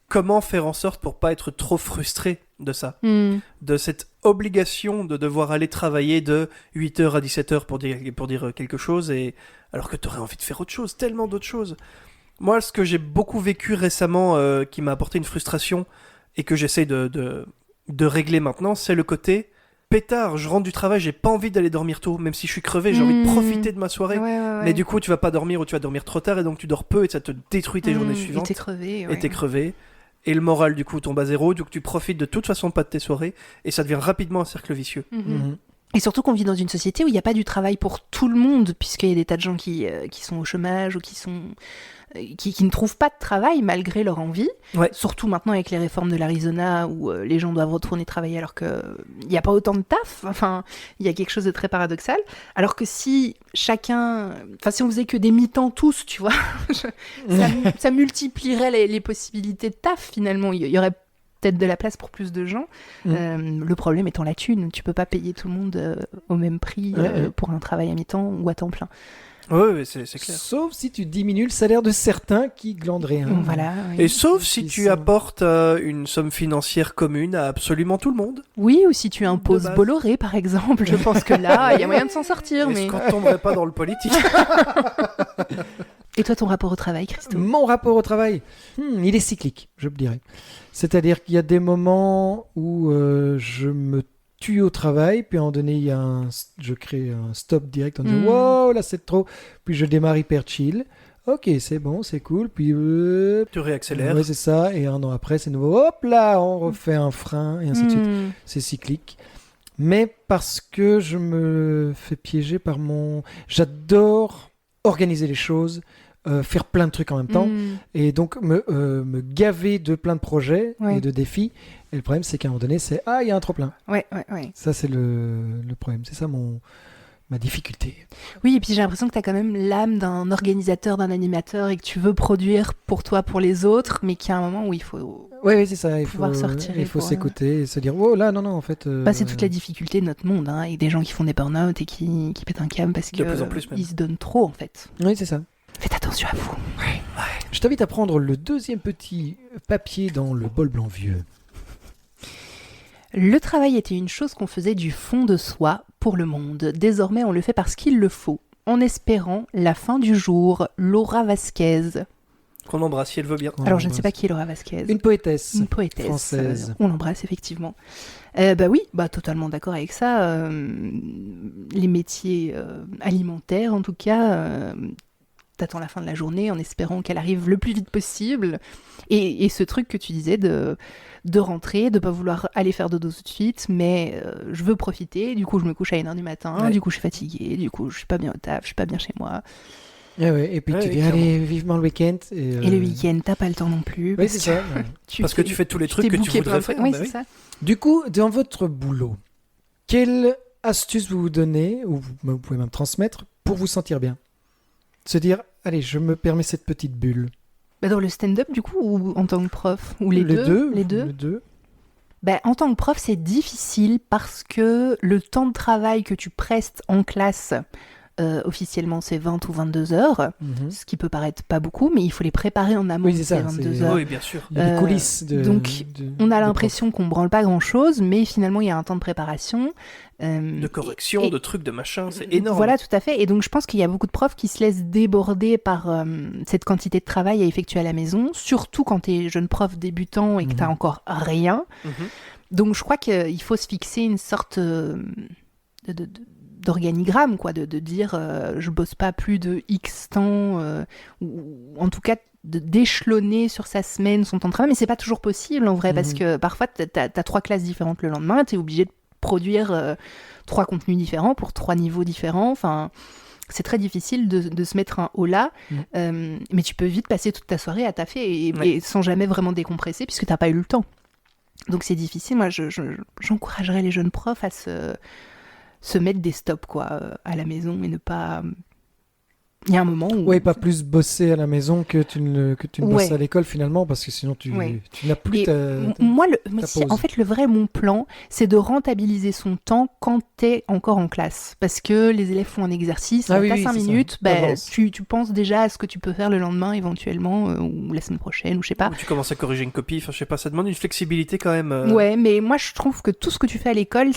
comment faire en sorte pour pas être trop frustré de ça, de cette obligation de devoir aller travailler de 8h à 17h pour dire quelque chose, et alors que tu aurais envie de faire autre chose, tellement d'autres choses. Moi, ce que j'ai beaucoup vécu récemment, qui m'a apporté une frustration et que j'essaie de régler maintenant, c'est le côté pétard. Je rentre du travail, j'ai pas envie d'aller dormir tôt, même si je suis crevé, j'ai envie de profiter de ma soirée. Ouais. Mais du coup, tu vas pas dormir ou tu vas dormir trop tard et donc tu dors peu et ça te détruit tes journées suivantes. Et t'es crevé. Et t'es crevé. Et le moral, du coup, tombe à zéro. Donc tu profites de toute façon pas de tes soirées et ça devient rapidement un cercle vicieux. Et surtout qu'on vit dans une société où il n'y a pas du travail pour tout le monde, puisqu'il y a des tas de gens qui sont au chômage ou qui ne trouvent pas de travail malgré leur envie. Ouais. Surtout maintenant avec les réformes de l'Arizona où les gens doivent retourner travailler alors qu'il n'y a pas autant de taf. Enfin, il y a quelque chose de très paradoxal. Alors que si on faisait que des mi-temps tous, tu vois, ça multiplierait les possibilités de taf finalement. Il y aurait peut-être de la place pour plus de gens. Le problème étant la thune. Tu peux pas payer tout le monde au même prix pour un travail à mi-temps ou à temps plein. Oui, c'est clair. Sauf si tu diminues le salaire de certains qui glandent rien. Voilà. Et sauf si tu apportes une somme financière commune à absolument tout le monde. Oui, ou si tu imposes Bolloré, par exemple. Je pense que là, il y a moyen de s'en sortir. Est-ce qu'on tomberait pas dans le politique? Et toi, ton rapport au travail, Christo? Mon rapport au travail, il est cyclique, je me dirais. C'est-à-dire qu'il y a des moments où je me tue au travail, puis à un moment donné, je crée un stop direct en disant « Wow, là c'est trop !» Puis je démarre hyper chill. Ok, c'est bon, c'est cool. Puis tu réaccélères. Oui, c'est ça. Et un an après, c'est nouveau. Hop là, on refait un frein, et ainsi de suite. C'est cyclique. Mais parce que je me fais piéger par J'adore organiser les choses, faire plein de trucs en même temps, et donc me gaver de plein de projets et de défis. Et le problème, c'est qu'à un moment donné, il y a un trop-plein. Ouais. Ça, c'est le problème. C'est ça ma difficulté. Oui, et puis j'ai l'impression que tu as quand même l'âme d'un organisateur, d'un animateur, et que tu veux produire pour toi, pour les autres, mais qu'il y a un moment où il faut... Oui, c'est ça. Il faut s'écouter et se dire « Oh là, non, en fait... » c'est toute la difficulté de notre monde, hein, avec des gens qui font des burn-out et qui pètent un câble parce qu'ils se donnent trop, en fait. Oui, c'est ça. Faites attention à vous. Ouais. Je t'invite à prendre le deuxième petit papier dans le bol blanc vieux. Le travail était une chose qu'on faisait du fond de soi pour le monde. Désormais, on le fait parce qu'il le faut. en espérant la fin du jour. Laura Vasquez. Qu'on embrasse si elle veut bien. On Alors, je ne l'embrasse. sais pas qui est Laura Vasquez. Une poétesse. Une poétesse. française. On l'embrasse, effectivement. Bah oui, totalement d'accord avec ça. Les métiers alimentaires, en tout cas, t'attends la fin de la journée en espérant qu'elle arrive le plus vite possible. Et ce truc que tu disais de rentrer, de pas vouloir aller faire dodo tout de suite, mais je veux profiter. Du coup, je me couche à 1h du matin. Ouais. Du coup, je suis fatiguée. Du coup, je suis pas bien au taf. Je suis pas bien chez moi. Et puis Ouais, tu ouais, dis, allez, vivement le week-end. Et Et le week-end, t'as pas le temps non plus. Oui, parce c'est que ça. Ouais. Parce que tu fais tous les trucs t'es que tu booké plein voudrais de trucs. faire. Oui, bah c'est oui. ça. Du coup, dans votre boulot, quelle astuce vous donnez, ou vous pouvez même transmettre, pour vous sentir bien? Se dire, allez, je me permets cette petite bulle. Dans le stand-up, du coup, ou en tant que prof? Ou les deux deux? Les deux. En tant que prof, c'est difficile parce que le temps de travail que tu prestes en classe, officiellement, c'est 20 ou 22 heures, Mhm. ce qui peut paraître pas beaucoup, mais il faut les préparer en amont Oui, de c'est ces ça, 22 c'est- heures. Oui, bien sûr. Il y a des Euh, coulisses de. donc, de- On a de l'impression qu'on branle pas grand-chose, mais finalement, il y a un temps de préparation. De correction, et- de trucs, de machin, c'est énorme. Voilà, tout à fait. Et donc, je pense qu'il y a beaucoup de profs qui se laissent déborder par cette quantité de travail à effectuer à la maison, surtout quand tu es jeune prof débutant et que tu Mhm. encore rien. Mhm. Donc, je crois qu'il faut se fixer une sorte d'organigramme, quoi, de dire je bosse pas plus de X temps, ou en tout cas d'échelonner sur sa semaine son temps de travail, mais c'est pas toujours possible en vrai, parce Mhm. que parfois t'as 3 classes différentes le lendemain, t'es obligé de produire 3 contenus différents pour 3 niveaux différents, enfin c'est très difficile de se mettre un haut là, mais tu peux vite passer toute ta soirée à taffer et sans jamais vraiment décompresser puisque t'as pas eu le temps. Donc c'est difficile. Moi, j'encouragerais les jeunes profs à se mettre des stops quoi, à la maison et ne pas... Il y a un moment où... Ouais, pas plus bosser à la maison que tu ne bosses Ouais. à l'école finalement, parce que sinon tu n'as plus Et ta... moi, ta si, pause. en fait, mon plan, c'est de rentabiliser son temps quand t'es encore en classe. Parce que les élèves font un exercice, Ah oui, t'as oui, 5 c'est ça. minutes, T'avances. tu penses déjà à ce que tu peux faire le lendemain éventuellement, ou la semaine prochaine, ou je sais pas. Ou tu commences à corriger une copie, enfin je sais pas, ça demande une flexibilité quand même. Ouais, mais moi, je trouve que tout ce que tu fais à l'école,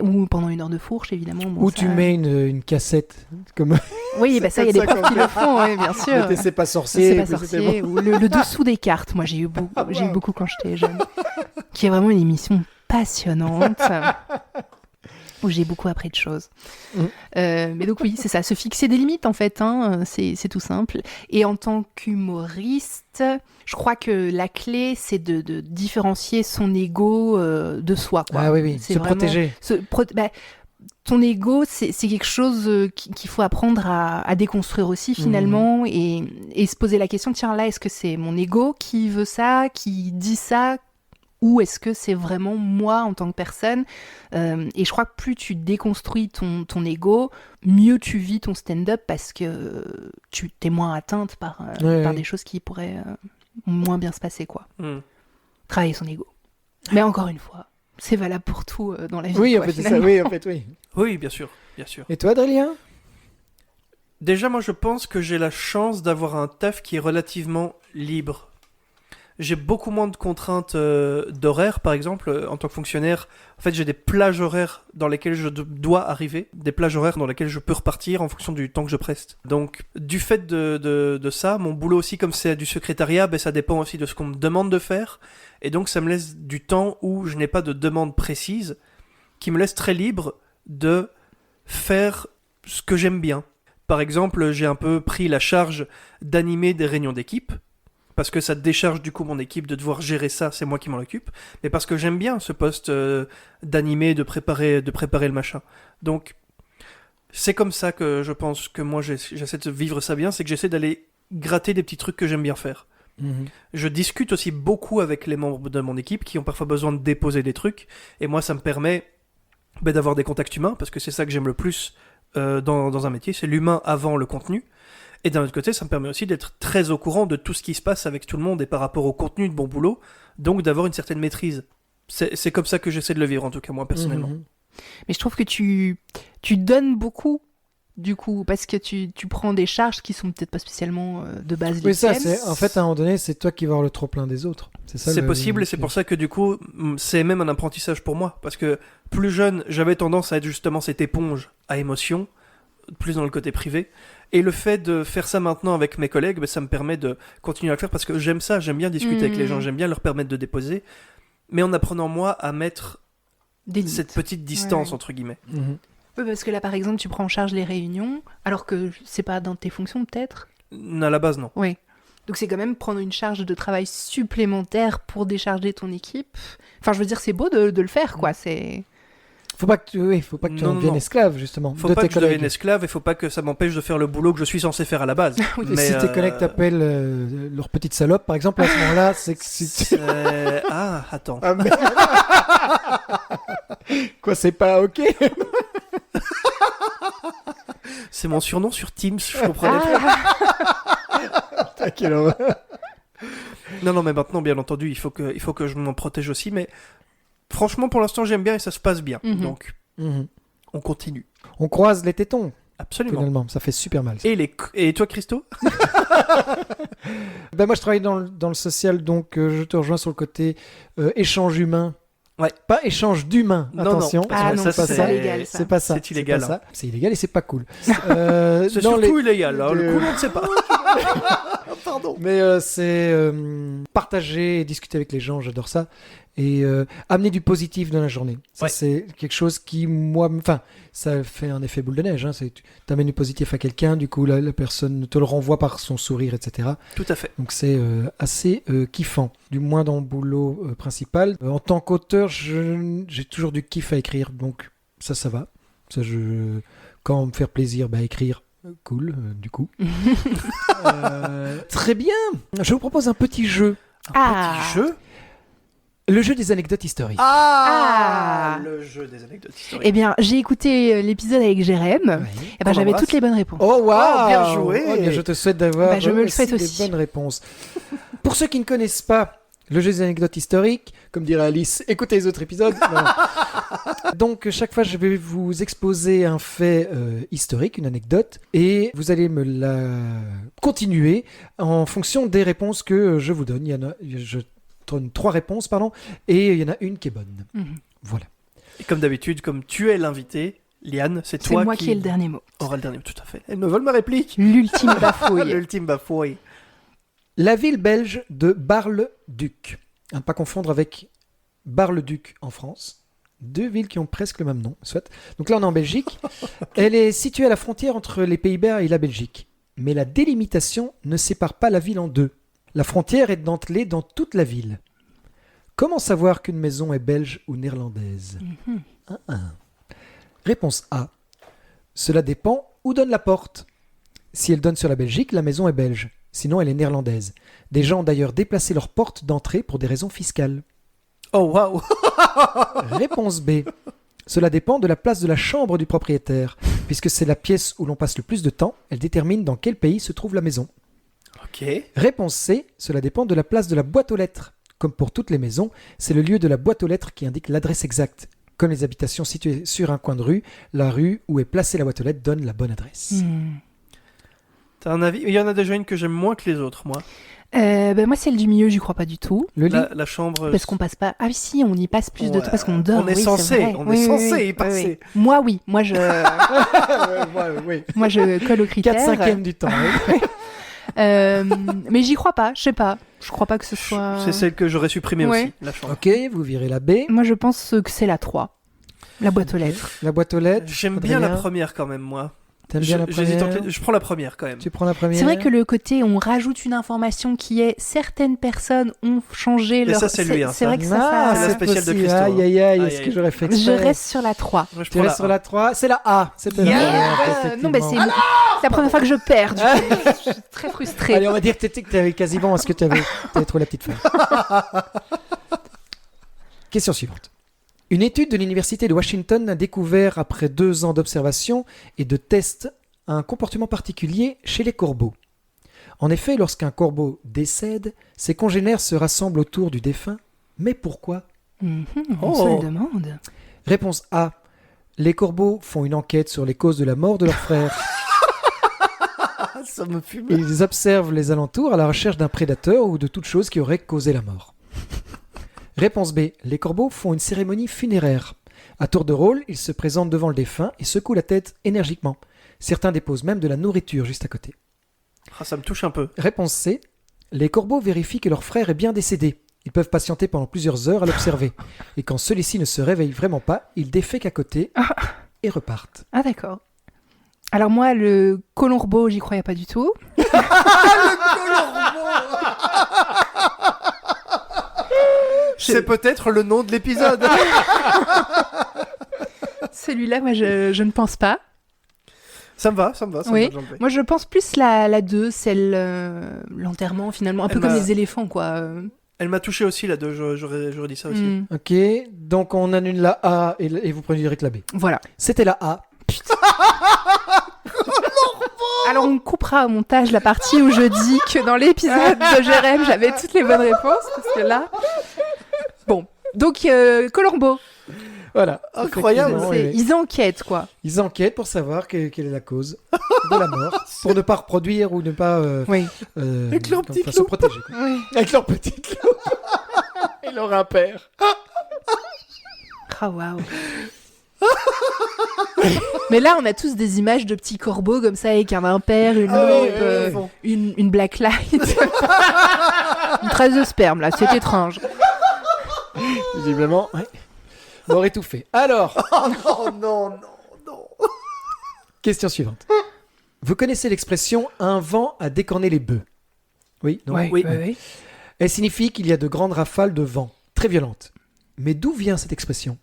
ou pendant une heure de fourche, évidemment. bon, Ou ça- tu mets une cassette, comme Oui, ça, il y a des ça profs qu'on qui le font, oui, bien sûr. c'est pas sorcier. C'est pas puis c'était sorcier. bon. Ou le dessous des cartes. Moi, j'ai eu beaucoup quand j'étais jeune. Qui est vraiment une émission passionnante. Où j'ai beaucoup appris de choses. Mais donc oui, c'est ça, se fixer des limites en fait, hein, c'est tout simple. Et en tant qu'humoriste, je crois que la clé, c'est de différencier son ego de soi. Quoi. Ah oui, C'est se vraiment- protéger. Ton ego, c'est quelque chose qu'il faut apprendre à déconstruire aussi finalement et se poser la question, tiens là, est-ce que c'est mon ego qui veut ça, qui dit ça, ou est-ce que c'est vraiment moi en tant que personne? Et je crois que plus tu déconstruis ton ego, mieux tu vis ton stand-up parce que tu t'es moins atteinte par des choses qui pourraient moins bien se passer, quoi. Travailler son ego. Mais encore une fois, c'est valable pour tout dans la vie. Oui, en quoi, fait, c'est ça. finalement. Oui, en fait, oui. Oui, bien sûr, bien sûr. Et toi, Adrien? Déjà, moi, je pense que j'ai la chance d'avoir un taf qui est relativement libre. J'ai beaucoup moins de contraintes d'horaire, par exemple, en tant que fonctionnaire. En fait, j'ai des plages horaires dans lesquelles je dois arriver, des plages horaires dans lesquelles je peux repartir en fonction du temps que je preste. Donc, du fait de ça, mon boulot aussi, comme c'est du secrétariat, ça dépend aussi de ce qu'on me demande de faire. Et donc, ça me laisse du temps où je n'ai pas de demande précise, qui me laisse très libre de faire ce que j'aime bien. Par exemple, j'ai un peu pris la charge d'animer des réunions d'équipe, parce que ça décharge du coup mon équipe de devoir gérer ça, c'est moi qui m'en occupe, mais parce que j'aime bien ce poste d'animer, de préparer le machin. Donc, c'est comme ça que je pense que moi j'essaie de vivre ça bien, c'est que j'essaie d'aller gratter des petits trucs que j'aime bien faire. Je discute aussi beaucoup avec les membres de mon équipe qui ont parfois besoin de déposer des trucs, et moi ça me permet d'avoir des contacts humains, parce que c'est ça que j'aime le plus dans un métier, c'est l'humain avant le contenu. Et d'un autre côté, ça me permet aussi d'être très au courant de tout ce qui se passe avec tout le monde et par rapport au contenu de mon boulot, donc d'avoir une certaine maîtrise. C'est comme ça que j'essaie de le vivre, en tout cas moi personnellement. Mais je trouve que tu donnes beaucoup, du coup, parce que tu prends des charges qui sont peut-être pas spécialement de base Oui, les ça, tiennes. en fait, à un moment donné, c'est toi qui vas avoir le trop-plein des autres. C'est possible, et c'est pour ça que du coup, c'est même un apprentissage pour moi, parce que plus jeune, j'avais tendance à être justement cette éponge à émotion, plus dans le côté privé. Et le fait de faire ça maintenant avec mes collègues, ça me permet de continuer à le faire parce que j'aime ça, j'aime bien discuter avec les gens, j'aime bien leur permettre de déposer, mais en apprenant moi à mettre Des limites. cette petite distance Ouais. entre guillemets. Mhm. Oui, parce que là, par exemple, tu prends en charge les réunions, alors que c'est pas dans tes fonctions, peut-être. À la base, non. Oui. Donc c'est quand même prendre une charge de travail supplémentaire pour décharger ton équipe. Enfin, je veux dire, c'est beau de le faire, quoi. C'est... Faut pas que tu en Non, deviennes non. esclave, justement. Faut de pas tes que je devienne collègues. esclave et faut pas que ça m'empêche de faire le boulot que je suis censé faire à la base. Et si tes collègues t'appellent leur petite salope, par exemple, à ce moment-là, c'est que si tu... Ah, attends. Ah, merde. Quoi, c'est pas ok? C'est mon surnom sur Teams, je comprenais pas. Ah, quelle horreur. Non, mais maintenant, bien entendu, il faut que je m'en protège aussi, mais franchement, pour l'instant, j'aime bien et ça se passe bien. Mhm. Donc, Mhm. on continue. On croise les tétons, Absolument. finalement. Ça fait super mal. Et toi, Christo? Ben moi, je travaille dans le social, donc je te rejoins sur le côté échange humain. Ouais. Pas échange d'humains, Non, attention. non. Ah non, c'est pas c'est ça. pas légal, ça. C'est pas ça. C'est illégal, pas ça. hein. C'est illégal et c'est pas cool. C'est dans surtout les- illégal, hein. Le de- coup, on ne sait pas. Pardon. Mais c'est partager et discuter avec les gens, j'adore ça. Et amener du positif dans la journée. Ça, Ouais. c'est quelque chose qui, moi, enfin, ça fait un effet boule de neige. Hein. Tu amènes du positif à quelqu'un, du coup, la personne te le renvoie par son sourire, etc. Tout à fait. Donc c'est assez kiffant, du moins dans le boulot principal. En tant qu'auteur, j'ai toujours du kiff à écrire, donc ça va. Quand me faire plaisir, écrire, cool, du coup. Très bien. Je vous propose un petit jeu. Petit jeu. Le jeu des anecdotes historiques. Ah. Le jeu des anecdotes historiques. Eh bien, j'ai écouté l'épisode avec Jérém. Ouais. Et ben, On j'avais embrasse. toutes les bonnes réponses. Oh waouh, bien joué. Oh, bien, je te souhaite d'avoir Je me le souhaite des aussi. bonnes réponses. Pour ceux qui ne connaissent pas le jeu des anecdotes historiques, comme dirait Alice, écoutez les autres épisodes. Non. Donc chaque fois je vais vous exposer un fait historique, une anecdote, et vous allez me la continuer en fonction des réponses que je vous donne. Je donne 3 réponses, pardon, et il y en a une qui est bonne. Mhm. Voilà. Et comme d'habitude, comme tu es l'invité, Liane, c'est C'est toi moi qui qui ai le dernier mot. aura le dernier. Tout à fait. Elle me vole ma réplique. L'ultime bafouille. L'ultime bafouille. La ville belge de Bar-le-Duc, à ne pas confondre avec Bar-le-Duc en France, 2 villes qui ont presque le même nom, soit. Donc là on est en Belgique. Elle est située à la frontière entre les Pays-Bas et la Belgique. Mais la délimitation ne sépare pas la ville en deux. La frontière est dentelée dans toute la ville. Comment savoir qu'une maison est belge ou néerlandaise? Réponse A. Cela dépend où donne la porte. Si elle donne sur la Belgique, la maison est belge. Sinon, elle est néerlandaise. Des gens ont d'ailleurs déplacé leur porte d'entrée pour des raisons fiscales. Oh waouh. Réponse B. Cela dépend de la place de la chambre du propriétaire. Puisque c'est la pièce où l'on passe le plus de temps, elle détermine dans quel pays se trouve la maison. Ok. Réponse C. Cela dépend de la place de la boîte aux lettres. Comme pour toutes les maisons, c'est le lieu de la boîte aux lettres qui indique l'adresse exacte. Comme les habitations situées sur un coin de rue, la rue où est placée la boîte aux lettres donne la bonne adresse. T'as un avis? Il y en a déjà une que j'aime moins que les autres, moi. Moi, celle du milieu, j'y crois pas du tout. Le lit. La chambre. Parce qu'on passe pas. Ah oui, si, on y passe plus de Ouais. temps parce qu'on dort. On est oui, censé, c'est vrai. on Oui, est oui, censé oui, y passer. oui, oui. Moi, oui. Moi, je colle aux critères. 4/5 du temps. oui. Mais j'y crois pas. Je sais pas. Je crois pas que ce soit. C'est celle que j'aurais supprimée Ouais. aussi, la chambre. Ok, vous virez la B. Moi, je pense que c'est la 3. La boîte aux lettres. La boîte aux lettres. J'aime bien la Adrien, première quand même, moi. T'aimes bien la J'hésite première entre- Je prends la première quand même. Tu prends la première. C'est vrai que le côté on rajoute une information qui est certaines personnes ont changé Mais leur. ça, c'est lui, hein, C'est vrai que Ah, ça. c'est la c'est spéciale de possible. Christo, hein. Aïe, aïe, aïe, Aïe, est-ce que aïe. j'aurais fait Je exprès reste sur la 3. Moi, je Tu prends restes sur la 3. C'est la A. C'était la Yeah. première, Non, mais c'est la première fois que je perds. Du coup, je suis très frustrée. Allez, on va dire que t'avais quasiment. Est-ce que t'avais trop la petite femme? Question suivante. Une étude de l'université de Washington a découvert, après 2 ans d'observation et de tests, un comportement particulier chez les corbeaux. En effet, lorsqu'un corbeau décède, ses congénères se rassemblent autour du défunt. Mais pourquoi? On Oh. se le demande. Réponse A. Les corbeaux font une enquête sur les causes de la mort de leur frère. Ça me fume. Ils observent les alentours à la recherche d'un prédateur ou de toute chose qui aurait causé la mort. Réponse B. Les corbeaux font une cérémonie funéraire. À tour de rôle, ils se présentent devant le défunt et secouent la tête énergiquement. Certains déposent même de la nourriture juste à côté. Ah, ça me touche un peu. Réponse C. Les corbeaux vérifient que leur frère est bien décédé. Ils peuvent patienter pendant plusieurs heures à l'observer. Et quand celui-ci ne se réveille vraiment pas, ils défèquent à côté et repartent. Ah, d'accord. Alors moi, le colombo, j'y croyais pas du tout. C'est peut-être le nom de l'épisode. Celui-là, moi, je ne pense pas. Ça me va. Oui. Jean-Pierre. Moi, je pense plus la 2, celle l'enterrement, finalement. Un peu Elle comme m'a- les éléphants, quoi. Elle m'a touché aussi, la 2, j'aurais dit ça aussi. Hmm. Ok, donc on annule la A et vous prenez direct la B. Voilà. C'était la A. Alors, on coupera au montage la partie où je dis que dans l'épisode de Jérém, j'avais toutes les bonnes réponses, parce que là... Bon. Donc, colombo. Voilà. Incroyable. Effectivement, oui, oui. Ils enquêtent, quoi. Ils enquêtent pour savoir quelle est la cause de la mort, pour ne pas reproduire ou ne pas Oui. Avec leur petit se clou. protéger. Quoi. Oui. Avec leur petit clou. Et leur impère. Ah, waouh. Mais là, on a tous des images de petits corbeaux comme ça, avec un impair, une loupe, une blacklight. Une trace de sperme, là, c'est étrange. Visiblement, ouais. Mort étouffé. Alors, Oh non. question suivante. Vous connaissez l'expression « un vent a décorné les bœufs » ? Oui, non Ouais, Oui. ouais, ouais. Elle signifie qu'il y a de grandes rafales de vent, très violentes. Mais d'où vient cette expression ?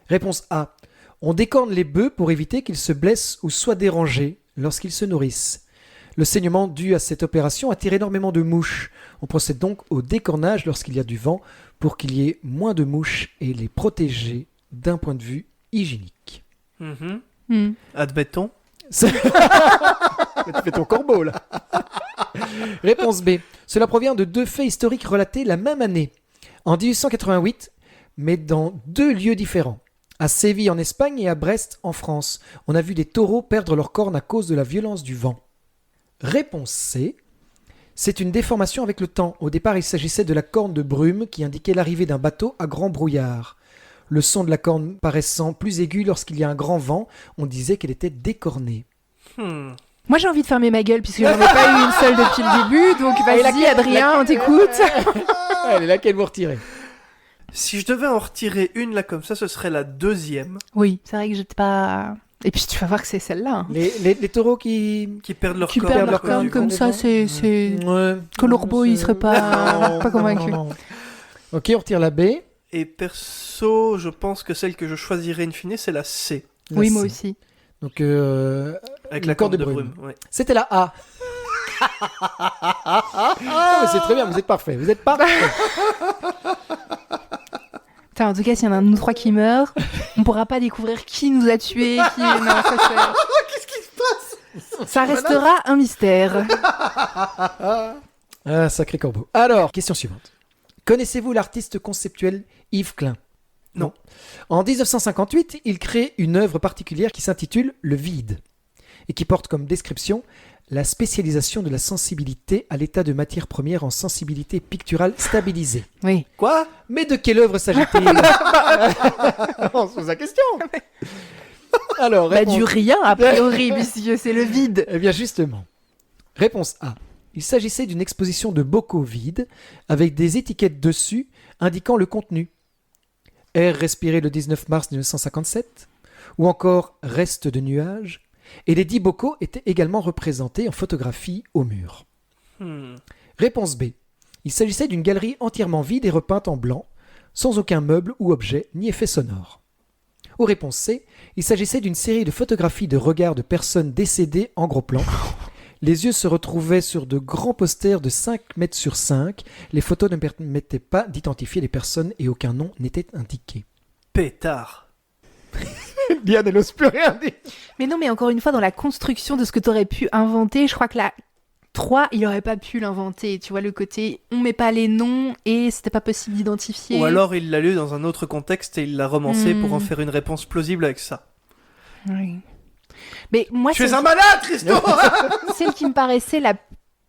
Réponse A. On décorne les bœufs pour éviter qu'ils se blessent ou soient dérangés lorsqu'ils se nourrissent. Le saignement dû à cette opération attire énormément de mouches. On procède donc au décornage lorsqu'il y a du vent pour qu'il y ait moins de mouches et les protéger d'un point de vue hygiénique. Mhm. Hmm. Admettons. Tu fais ton corbeau là. Réponse B. Cela provient de deux faits historiques relatés la même année. En 1888, mais dans deux lieux différents. À Séville en Espagne et à Brest en France. On a vu des taureaux perdre leurs cornes à cause de la violence du vent. Réponse C. C'est une déformation avec le temps. Au départ, il s'agissait de la corne de brume qui indiquait l'arrivée d'un bateau à grand brouillard. Le son de la corne paraissant plus aigu lorsqu'il y a un grand vent, on disait qu'elle était décornée. Moi, j'ai envie de fermer ma gueule, puisque j'en ai pas eu une seule depuis le début. Donc, vas-y, Adrien, on t'écoute. Allez, laquelle vous retirez ? Si je devais en retirer une là comme ça, ce serait la deuxième. Oui, c'est vrai que j'étais pas... Et puis, tu vas voir que c'est celle-là. Hein. Les taureaux qui Qui perdent leur Qui corps. perdent leur cause corne du comme vent. ça, c'est... Ouais. Colombo, il serait pas convaincu. Non. Ok, on retire la B. Et perso, je pense que celle que je choisirais in fine, c'est la C. La Oui, C. moi aussi. Donc, Avec Une la corne corne de de brume. brume. Ouais. c'était la A. Ah, mais c'est très bien, vous êtes parfait. Vous êtes parfait. Putain, en tout cas, s'il y en a un de nous trois qui meurt, on pourra pas découvrir qui nous a tués, qui... Non, ça, Qu'est-ce qui se passe? ça restera un mystère. Ah, sacré corbeau. Alors, question suivante. Connaissez-vous l'artiste conceptuel Yves Klein ? Non. En 1958, il crée une œuvre particulière qui s'intitule Le Vide et qui porte comme description la spécialisation de la sensibilité à l'état de matière première en sensibilité picturale stabilisée. Oui. Quoi? Mais de quelle œuvre s'agit-il? On se pose la question. Alors, Bah, réponse... du rien, a priori, puisque c'est le vide. Eh bien justement, réponse A. Il s'agissait d'une exposition de bocaux vides avec des étiquettes dessus indiquant le contenu. Air respiré le 19 mars 1957 ou encore reste de nuages. Et les 10 bocaux étaient également représentés en photographie au mur. Réponse B. Il s'agissait d'une galerie entièrement vide et repeinte en blanc, sans aucun meuble ou objet ni effet sonore. Ou réponse C. Il s'agissait d'une série de photographies de regards de personnes décédées en gros plan. Les yeux se retrouvaient sur de grands posters de 5 mètres sur 5. Les photos ne permettaient pas d'identifier les personnes et aucun nom n'était indiqué. Pétard. Diane, elle n'ose plus rien dire. Mais non, mais encore une fois, dans la construction de ce que tu aurais pu inventer, je crois que la 3, il aurait pas pu l'inventer. Tu vois, le côté, on met pas les noms et c'était pas possible d'identifier. Ou alors il l'a lu dans un autre contexte et il l'a romancé pour en faire une réponse plausible avec ça. Oui. Mais moi, Tu es un malade, Christo. celle qui me paraissait la...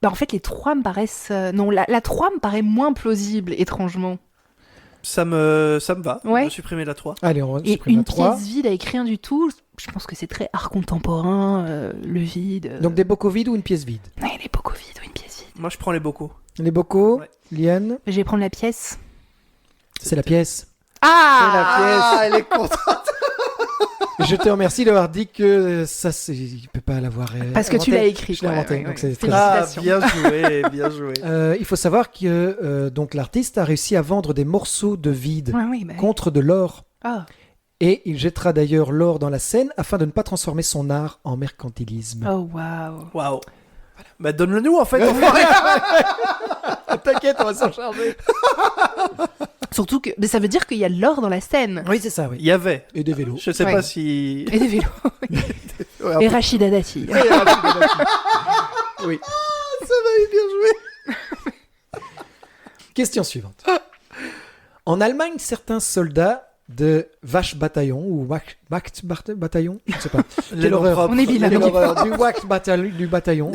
Bah, en fait, les 3 me paraissent... Non, la 3 me paraît moins plausible, étrangement. Ça me va. Ouais. De supprimer la 3. Allez, on Et supprime la une 3. pièce vide avec rien du tout, je pense que c'est très art contemporain, le vide. Donc des bocaux vides ou une pièce vide? Ouais, les bocaux vides ou une pièce vide. Moi, je prends les bocaux. Les bocaux, Ouais. Liane, Je vais prendre la pièce. c'est la pièce. Ah Elle est contente. Je te remercie d'avoir dit que ça, il peut pas l'avoir. Parce que tu l'as écrit. Je l'ai quoi, inventé, ouais, donc ouais. c'est très Félicitations. bien joué, bien joué. Il faut savoir que donc l'artiste a réussi à vendre des morceaux de vide Ouais, oui, bah oui. contre de l'or. Ah. Et il jettera d'ailleurs l'or dans la Seine afin de ne pas transformer son art en mercantilisme. Oh, waouh. Waouh. Bah, donne-le nous, en fait. enfoiré. T'inquiète, on va s'en charger. Surtout que mais ça veut dire qu'il y a de l'or dans la scène. Oui, c'est ça, oui. Il y avait. Et des vélos. Je sais Ouais. pas si. Et des vélos. Ouais, un Et peu- Rachida Dati. Oui. Ça va bien joué. Question suivante. En Allemagne, certains soldats de Wacht Bataillon ou Wacht Bataillon, je ne sais pas. Quelle horreur. On est bilingue. Quelle horreur. Du Wacht Bataillon.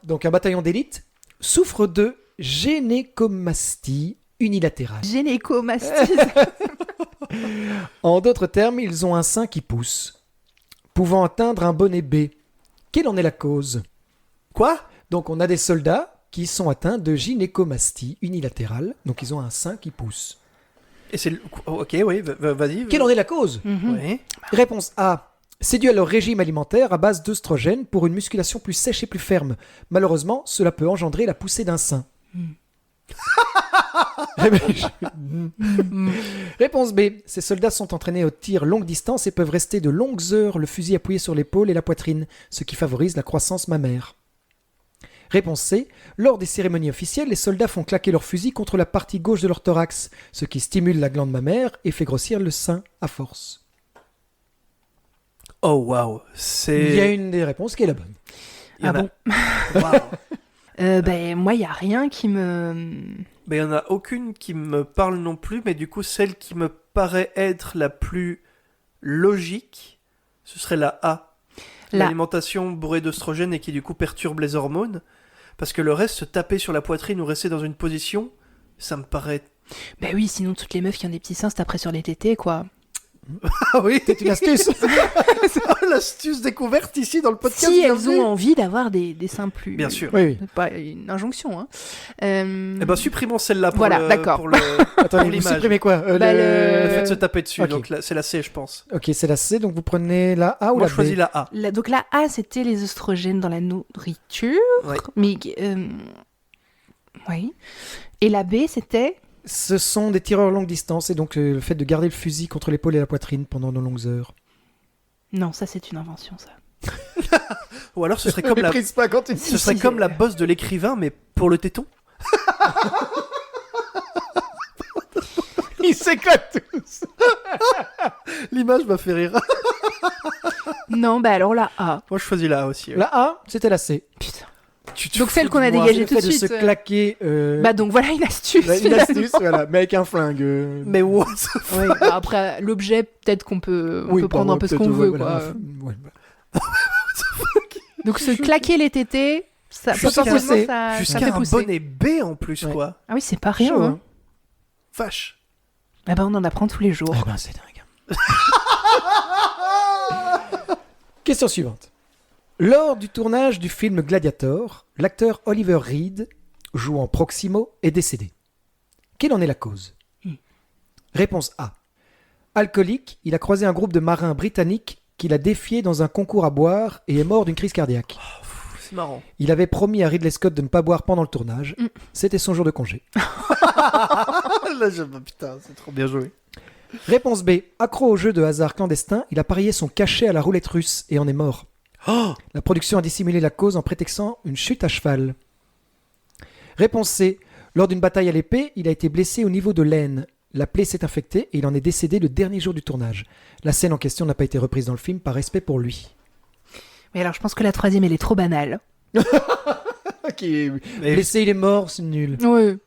Donc un bataillon d'élite souffre de gynécomastie unilatérale. Gynécomastie. En d'autres termes, ils ont un sein qui pousse, pouvant atteindre un bonnet B. Quelle en est la cause? Quoi? Donc on a des soldats qui sont atteints de gynécomastie unilatérale, donc ils ont un sein qui pousse. Et c'est. Ok, oui, vas-y. Quelle en est la cause? Mhm. Oui. Réponse A. C'est dû à leur régime alimentaire à base d'œstrogènes pour une musculation plus sèche et plus ferme. Malheureusement, cela peut engendrer la poussée d'un sein. Réponse B. Ces soldats sont entraînés au tir longue distance et peuvent rester de longues heures le fusil appuyé sur l'épaule et la poitrine, ce qui favorise la croissance mammaire. Réponse C. Lors des cérémonies officielles, les soldats font claquer leur fusil contre la partie gauche de leur thorax, ce qui stimule la glande mammaire et fait grossir le sein à force. Oh, waouh. Il y a C'est. une des réponses qui est la bonne. Il y en Ah a- bon Waouh. Ben, moi, il n'y a rien qui me... Mais il n'y en a aucune qui me parle non plus, mais du coup, celle qui me paraît être la plus logique, ce serait la A. La- L'alimentation bourrée d'oestrogènes et qui du coup perturbe les hormones. Parce que le reste, se taper sur la poitrine ou rester dans une position, ça me paraît... Ben oui, sinon toutes les meufs qui ont des petits seins se taperaient sur les tétés, quoi. Ah oui, C'est une astuce. l'astuce découverte ici dans le podcast. Si elles bienvenue. ont envie d'avoir des seins plus... Bien sûr. Oui, oui. C'est pas une injonction, hein. Eh ben, supprimons celle-là pour Voilà, le... d'accord. pour le... Attendez, vous l'image. supprimez quoi Bah, Le fait de se taper dessus, ok. donc là, c'est la C, je pense. Ok, c'est la C, donc vous prenez la A ou Moi, la je choisis B? la A. Donc la A, c'était les oestrogènes dans la nourriture. Ouais. Mais... oui. Et la B, c'était... Ce sont des tireurs longue distance et donc le fait de garder le fusil contre l'épaule et la poitrine pendant de longues heures. Non, ça c'est une invention, ça. Ou alors, ce serait comme la... pas quand tu Ce serait Si, comme c'est- la bosse de l'écrivain, mais pour le téton. Ils s'éclatent tous. L'image m'a fait rire. Non, bah alors la A. Moi, je choisis la A aussi. ouais. La A, c'était la C. Putain. Tu te Donc fous celle qu'on de a moi. dégagée Le tout fait de de suite. se claquer... Bah donc voilà une astuce. une finalement. astuce, voilà, mais avec un flingue. Mais what the f- Ouais, bah après, l'objet, peut-être qu'on peut, on peut prendre un peu ce qu'on veut, quoi. Ouais, Donc se claquer les tétés, ça, Jusqu'à potentiellement, pousser. ça fait Jusqu'à un pousser. bonnet B en plus, Ouais. quoi. Ah oui, c'est pas rien. chaud, Hein. hein. Vache. Ah bah on en apprend tous les jours. Eh ben, c'est dingue. Question suivante. Lors du tournage du film Gladiator, l'acteur Oliver Reed, jouant Proximo, est décédé. Quelle en est la cause? Réponse A. Alcoolique, il a croisé un groupe de marins britanniques qu'il a défié dans un concours à boire et est mort d'une crise cardiaque. C'est marrant. Il avait promis à Ridley Scott de ne pas boire pendant le tournage. C'était son jour de congé. Là, putain, c'est trop bien joué. Réponse B. Accro au jeu de hasard clandestin, il a parié son cachet à la roulette russe et en est mort. Oh, La production a dissimulé la cause en prétextant une chute à cheval. Réponse C. Lors d'une bataille à l'épée, il a été blessé au niveau de l'aine. La plaie s'est infectée et il en est décédé le dernier jour du tournage. La scène en question n'a pas été reprise dans le film par respect pour lui. Mais alors je pense que la troisième, elle est trop banale. mais... Blessé, il est mort, c'est nul. Oui.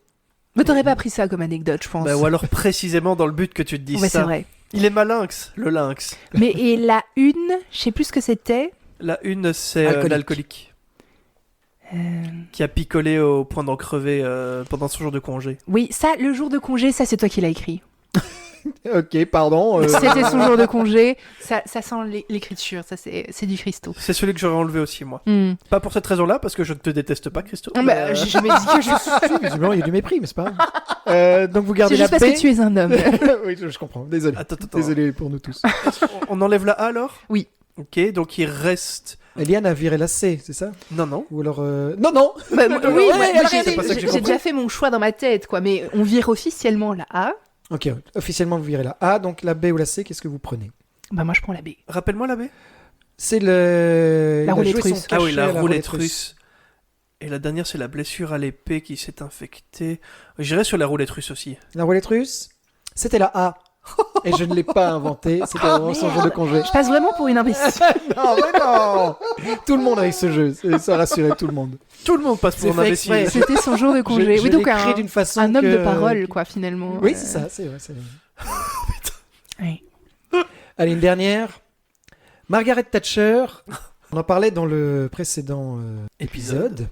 Mais t'aurais pas pris ça comme anecdote, je pense. Bah, ou alors précisément dans le but que tu te dises Ouais, c'est ça. vrai. Il est malinx, le lynx. Mais et la une, je sais plus ce que c'était. La une, c'est Alcoolique. l'alcoolique. Qui a picolé au point d'en crever pendant son jour de congé. Oui, ça, le jour de congé, ça, c'est toi qui l'as écrit. Ok, pardon. C'était son jour de congé. Ça sent l'écriture, ça, c'est du Christo. C'est celui que j'aurais enlevé aussi, moi. Hmm. Pas pour cette raison-là, parce que je ne te déteste pas, Christo. Bah, j'ai jamais dit que je Si, visiblement, il y a du mépris, mais c'est pas grave. Donc vous gardez C'est la juste parce B. que tu es un homme. Oui, je comprends. Désolé. Attends. Désolé pour nous tous. On enlève la A alors? Oui. Ok, donc il reste... Eliane a viré la C, c'est ça? Non. Ou alors... Non. Bah, oui, Ouais, moi, c'est pas ça que j'ai j'ai compris. déjà fait mon choix dans ma tête, quoi. Mais on vire officiellement la A. Ok, officiellement vous virez la A, donc la B ou la C, qu'est-ce que vous prenez? Bah, moi, je prends la B. Rappelle-moi la B. C'est le... La il a roulette joué son russe. Ah oui, cachet à la roulette russe. Et la dernière, c'est la blessure à l'épée qui s'est infectée. J'irai sur la roulette russe aussi. La roulette russe, c'était la A. Et je ne l'ai pas inventée, c'était vraiment son jour de congé. Je passe vraiment pour une imbécile. Non, mais non. Tout le monde avec ce jeu, ça rassurait tout le monde. Tout le monde passe pour C'est un fait imbécile. exprès. C'était son jour de congé. Je Oui, donc l'ai écrit d'une façon un homme que- de parole, quoi, finalement. Oui, c'est ça, c'est vrai. Oui. Allez, une dernière. Margaret Thatcher, on en parlait dans le précédent épisode.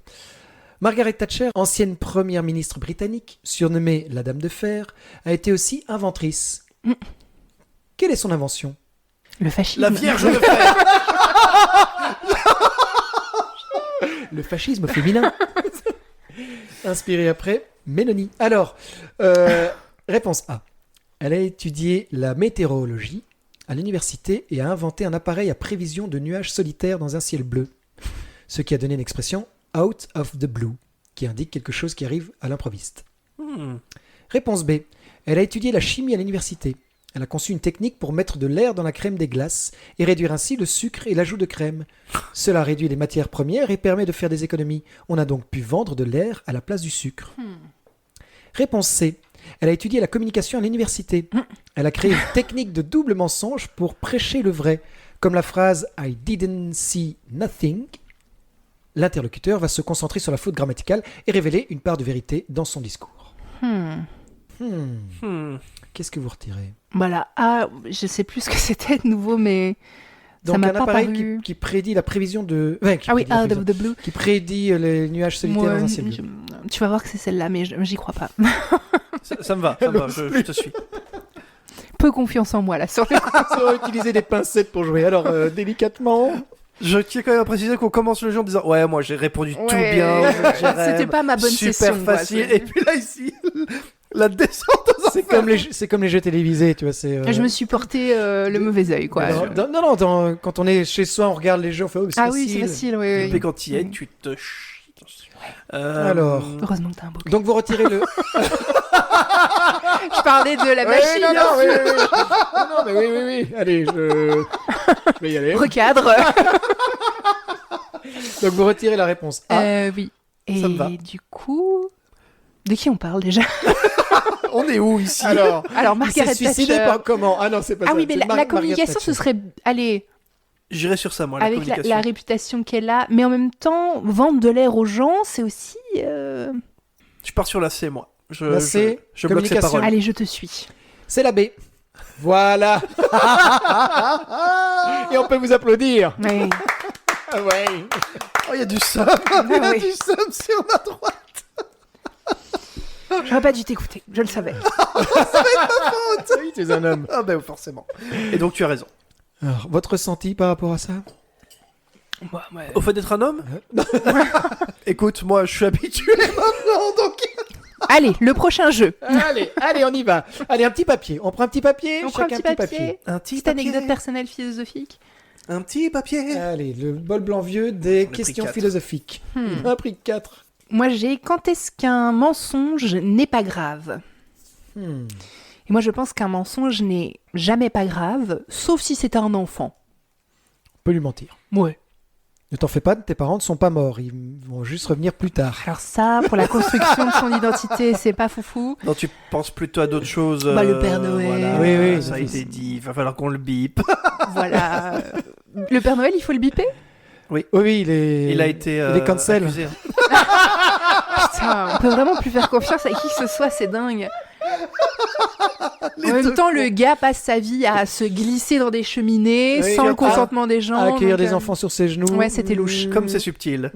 Margaret Thatcher, ancienne première ministre britannique, surnommée la Dame de Fer, a été aussi inventrice. Quelle est son invention? Le fascisme. La Vierge de Fer. Le fascisme féminin. Inspiré après, Mélanie. Alors, réponse A. Elle a étudié la météorologie à l'université et a inventé un appareil à prévision de nuages solitaires dans un ciel bleu. Ce qui a donné l'expression « out of the blue », qui indique quelque chose qui arrive à l'improviste. Réponse B. Elle a étudié la chimie à l'université. Elle a conçu une technique pour mettre de l'air dans la crème des glaces et réduire ainsi le sucre et l'ajout de crème. Cela réduit les matières premières et permet de faire des économies. On a donc pu vendre de l'air à la place du sucre. Réponse C. Elle a étudié la communication à l'université. Elle a créé une technique de double mensonge pour prêcher le vrai. Comme la phrase « I didn't see nothing », l'interlocuteur va se concentrer sur la faute grammaticale et révéler une part de vérité dans son discours. Qu'est-ce que vous retirez? Voilà. Ah, je sais plus ce que c'était de nouveau, mais ça Donc m'a un pas appareil paru. qui prédit la prévision de... Ouais, qui Ah oui, prédit la out prévision. of the blue. Qui prédit les nuages solitaires Moi, dans un ciel bleu. tu vas voir que c'est celle-là, mais j'y crois pas. Ça me va, je te suis. Peu confiance en moi, là, sur le coup. On va utiliser des pincettes pour jouer. Alors, délicatement... Je tiens quand même à préciser qu'on commence le jeu en disant ouais, moi j'ai répondu tout Ouais. bien. C'était pas ma bonne super session, quoi, facile. c'est- Et puis là ici, la descente. C'est comme les jeux télévisés, tu vois. Je me suis porté le mauvais œil, quoi. Non, quand on est chez soi, on regarde les jeux, on fait oh, mais c'est Ah oui, c'est facile, oui. Et oui. puis quand il y es, tu te chies dessus. Alors. Heureusement que t'as un beau cul. Donc vous retirez le... Je parlais de la machine. non, oui. Non, mais oui. Allez, je vais y aller. Recadre. Donc vous retirez la réponse A. Oui. Et Ça me va. du coup... De qui on parle déjà? On est où ici? Alors, Alors, il s'est Margaret suicidé Thatcher. par comment? Ah non, c'est pas ça. Ah oui, mais c'est la Margaret communication, Thatcher. ce serait... Allez, J'irai sur ça, moi, la avec communication. la réputation qu'elle a. Mais en même temps, vendre de l'air aux gens, c'est aussi... Je pars sur la C, moi. La C, je bloque ses communication. paroles. Allez, je te suis. C'est la B. Voilà. Et on peut vous applaudir. Ouais. Ouais. Oh, il y a du somme. Il y a du somme sur ma droite. J'aurais pas dû t'écouter, je le savais. Oui, tu es un homme. Ah ben forcément. Et donc tu as raison. Alors, votre ressenti par rapport à ça? Au fait d'être un homme Écoute, moi je suis habitué maintenant, donc... Allez, le prochain jeu. Allez, on y va. Allez, un petit papier. On prend un petit papier. On prend un chacun petit papier. Un petit Petite anecdote personnelle philosophique. Un petit papier. Allez, le bol blanc vieux des pris questions 4. philosophiques. On a pris 4. Moi, j'ai quand est-ce qu'un mensonge n'est pas grave? Et moi, je pense qu'un mensonge n'est jamais pas grave, sauf si c'est un enfant. On peut lui mentir. Ouais. Ne t'en fais pas, tes parents ne sont pas morts. Ils vont juste revenir plus tard. Alors ça, pour la construction de son identité, c'est pas foufou. Non, tu penses plutôt à d'autres choses. Bah, le Père Noël. Voilà, Oui, ça a oui. été dit. Il va falloir qu'on le bip. Voilà. Le Père Noël, il faut le biper? Oui, il est... Il a été il est cancel. accusé. Putain, on peut vraiment plus faire confiance à qui que ce soit, c'est dingue. En même temps, le gars passe sa vie à se glisser dans des cheminées Oui, sans le à- consentement des gens. À accueillir donc, des enfants sur ses genoux. Ouais, c'était louche. Comme c'est subtil.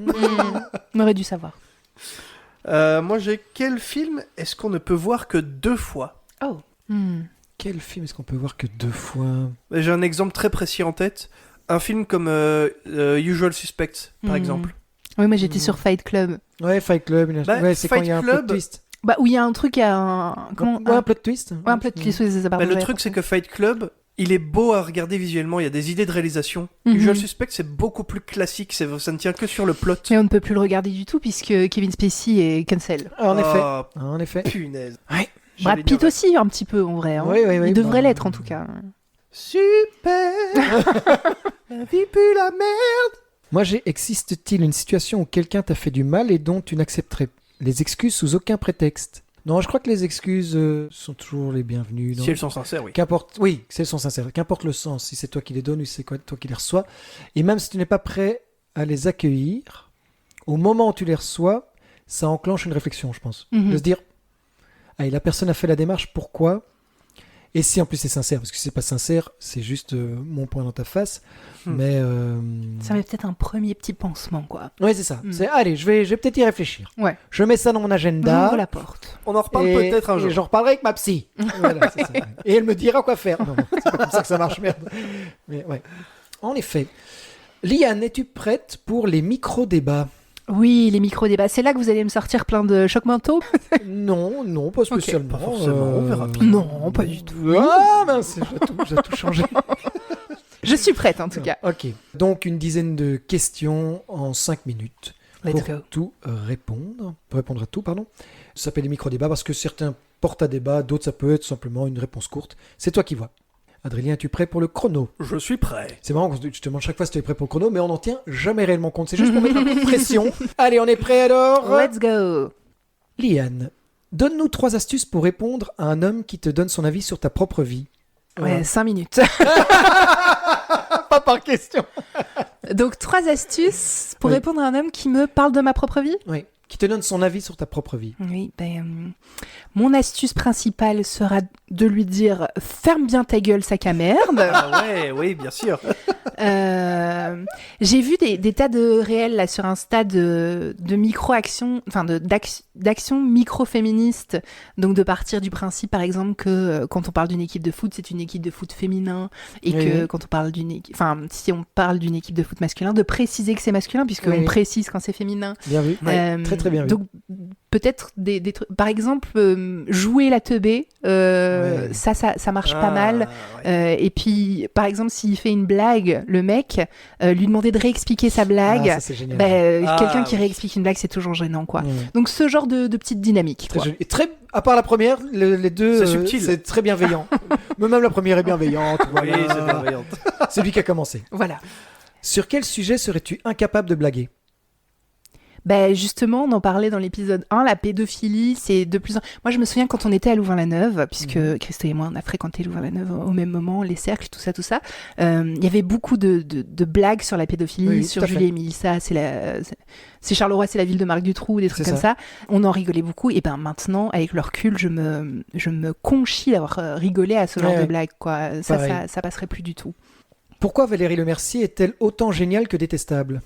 On aurait dû savoir. Moi, j'ai quel film est-ce qu'on ne peut voir que 2 fois? Oh. Hmm. Quel film est-ce qu'on peut voir que 2 fois? J'ai un exemple très précis en tête. Un film comme Usual Suspects, par exemple. Oui, moi j'étais sur Fight Club. Ouais, Fight Club. Bah, ouais, c'est quand Fight il y a un plot Club- twist. Bah, où il y a un truc à un. Comment Ouais, un plot twist. Ouais, un plot twist, oui, c'est ça, Bah, pardon, le j'avais truc, pas c'est que Fight Club, il est beau à regarder visuellement, il y a des idées de réalisation. Mhm. Usual Suspect, c'est beaucoup plus classique, ça ne tient que sur le plot. Mais on ne peut plus le regarder du tout puisque Kevin Spacey est cancel. Ah, en effet. Ah, En effet. punaise. Ouais. J'allais Brad Pitt dire- aussi, un petit peu en vrai. Hein. Oui, oui, oui, Il devrait bah, l'être en tout cas. Super. La vie pue la merde. Moi, existe-t-il une situation où quelqu'un t'a fait du mal et dont tu n'accepterais les excuses sous aucun prétexte? Non, je crois que les excuses sont toujours les bienvenues. Si elles sont sincères, oui. Qu'importe, oui, si elles sont sincères. Qu'importe le sens, si c'est toi qui les donnes ou si c'est toi qui les reçois. Et même si tu n'es pas prêt à les accueillir, au moment où tu les reçois, ça enclenche une réflexion, je pense. Mhm. De se dire, ah, la personne a fait la démarche, pourquoi? Et si en plus c'est sincère, parce que si c'est pas sincère, c'est juste mon poing dans ta face. Mais Ça met peut-être un premier petit pansement, quoi. ouais, c'est ça. Mm. C'est allez, je vais peut-être y réfléchir. Ouais. Je mets ça dans mon agenda. J'ouvre la porte. On en reparle Et- peut-être un jour. Et j'en reparlerai avec ma psy. Voilà, c'est ça. Et elle me dira quoi faire. Non, c'est pas comme ça que ça marche, merde. Mais ouais. En effet. Liane, es-tu prête pour les micro-débats? Oui, les micro-débats. C'est là que vous allez me sortir plein de chocs mentaux? Non, non, pas spécialement. pas forcément, on verra bien. Non, pas du tout. Ah mince, j'ai tout changé. Je suis prête en tout cas. Ok. Donc une dizaine de questions en 5 minutes. Let's pour go. tout répondre. Pour répondre à tout, pardon. Ça s'appelle les micro-débats parce que certains portent à débat, d'autres ça peut être simplement une réponse courte. C'est toi qui vois. Adrien, es-tu prêt pour le chrono? Je suis prêt. C'est marrant, je te demande chaque fois si tu es prêt pour le chrono, mais on n'en tient jamais réellement compte. C'est juste pour mettre un peu de pression. Allez, on est prêt alors? Let's go. Liane, donne-nous 3 astuces pour répondre à un homme qui te donne son avis sur ta propre vie. Ouais, 5 minutes. Pas par question. Donc 3 astuces pour Oui. répondre à un homme qui me parle de ma propre vie. Oui, qui te donne son avis sur ta propre vie. Oui, mon astuce principale sera de lui dire ferme bien ta gueule, sac à merde. Ah ouais, oui, bien sûr. J'ai vu des tas de réels là sur Insta de micro-actions, enfin d'actions micro-féministes. Donc de partir du principe par exemple que quand on parle d'une équipe de foot, c'est une équipe de foot féminin et Oui, que oui. quand on parle si on parle d'une équipe de foot masculin, de préciser que c'est masculin puisque Oui, on oui. précise quand c'est féminin. Bien vu. Très très bien vu. Donc peut-être des trucs, par exemple jouer la teubée, Ouais. ça marche pas mal. Ouais. Et puis, par exemple, s'il fait une blague, le mec, lui demander de réexpliquer sa blague. Ah, ça, c'est génial. Quelqu'un qui oui. réexplique une blague, c'est toujours gênant, quoi. Ouais. Donc, ce genre de petite dynamique. Très Quoi. joli. Et à part la première, les deux, C'est subtil. c'est très bienveillant. Mais même la première est bienveillante. Oui, Voilà. c'est bienveillante. C'est lui qui a commencé. Voilà. Sur quel sujet serais-tu incapable de blaguer? Justement, on en parlait dans l'épisode 1, la pédophilie, c'est de plus en... Moi, je me souviens quand on était à Louvain-la-Neuve, puisque Christo et moi, on a fréquenté Louvain-la-Neuve au même moment, les cercles, tout ça. Il y avait beaucoup de blagues sur la pédophilie, Oui, sur tout à fait. Julie et Mélissa, c'est Charleroi, c'est la ville de Marc Dutroux, des trucs C'est comme ça. On en rigolait beaucoup. Et maintenant, avec le recul, je me conchis d'avoir rigolé à ce genre Ouais, de ouais. blagues, quoi. Pareil. Ça passerait plus du tout. Pourquoi Valérie Lemercier est-elle autant géniale que détestable?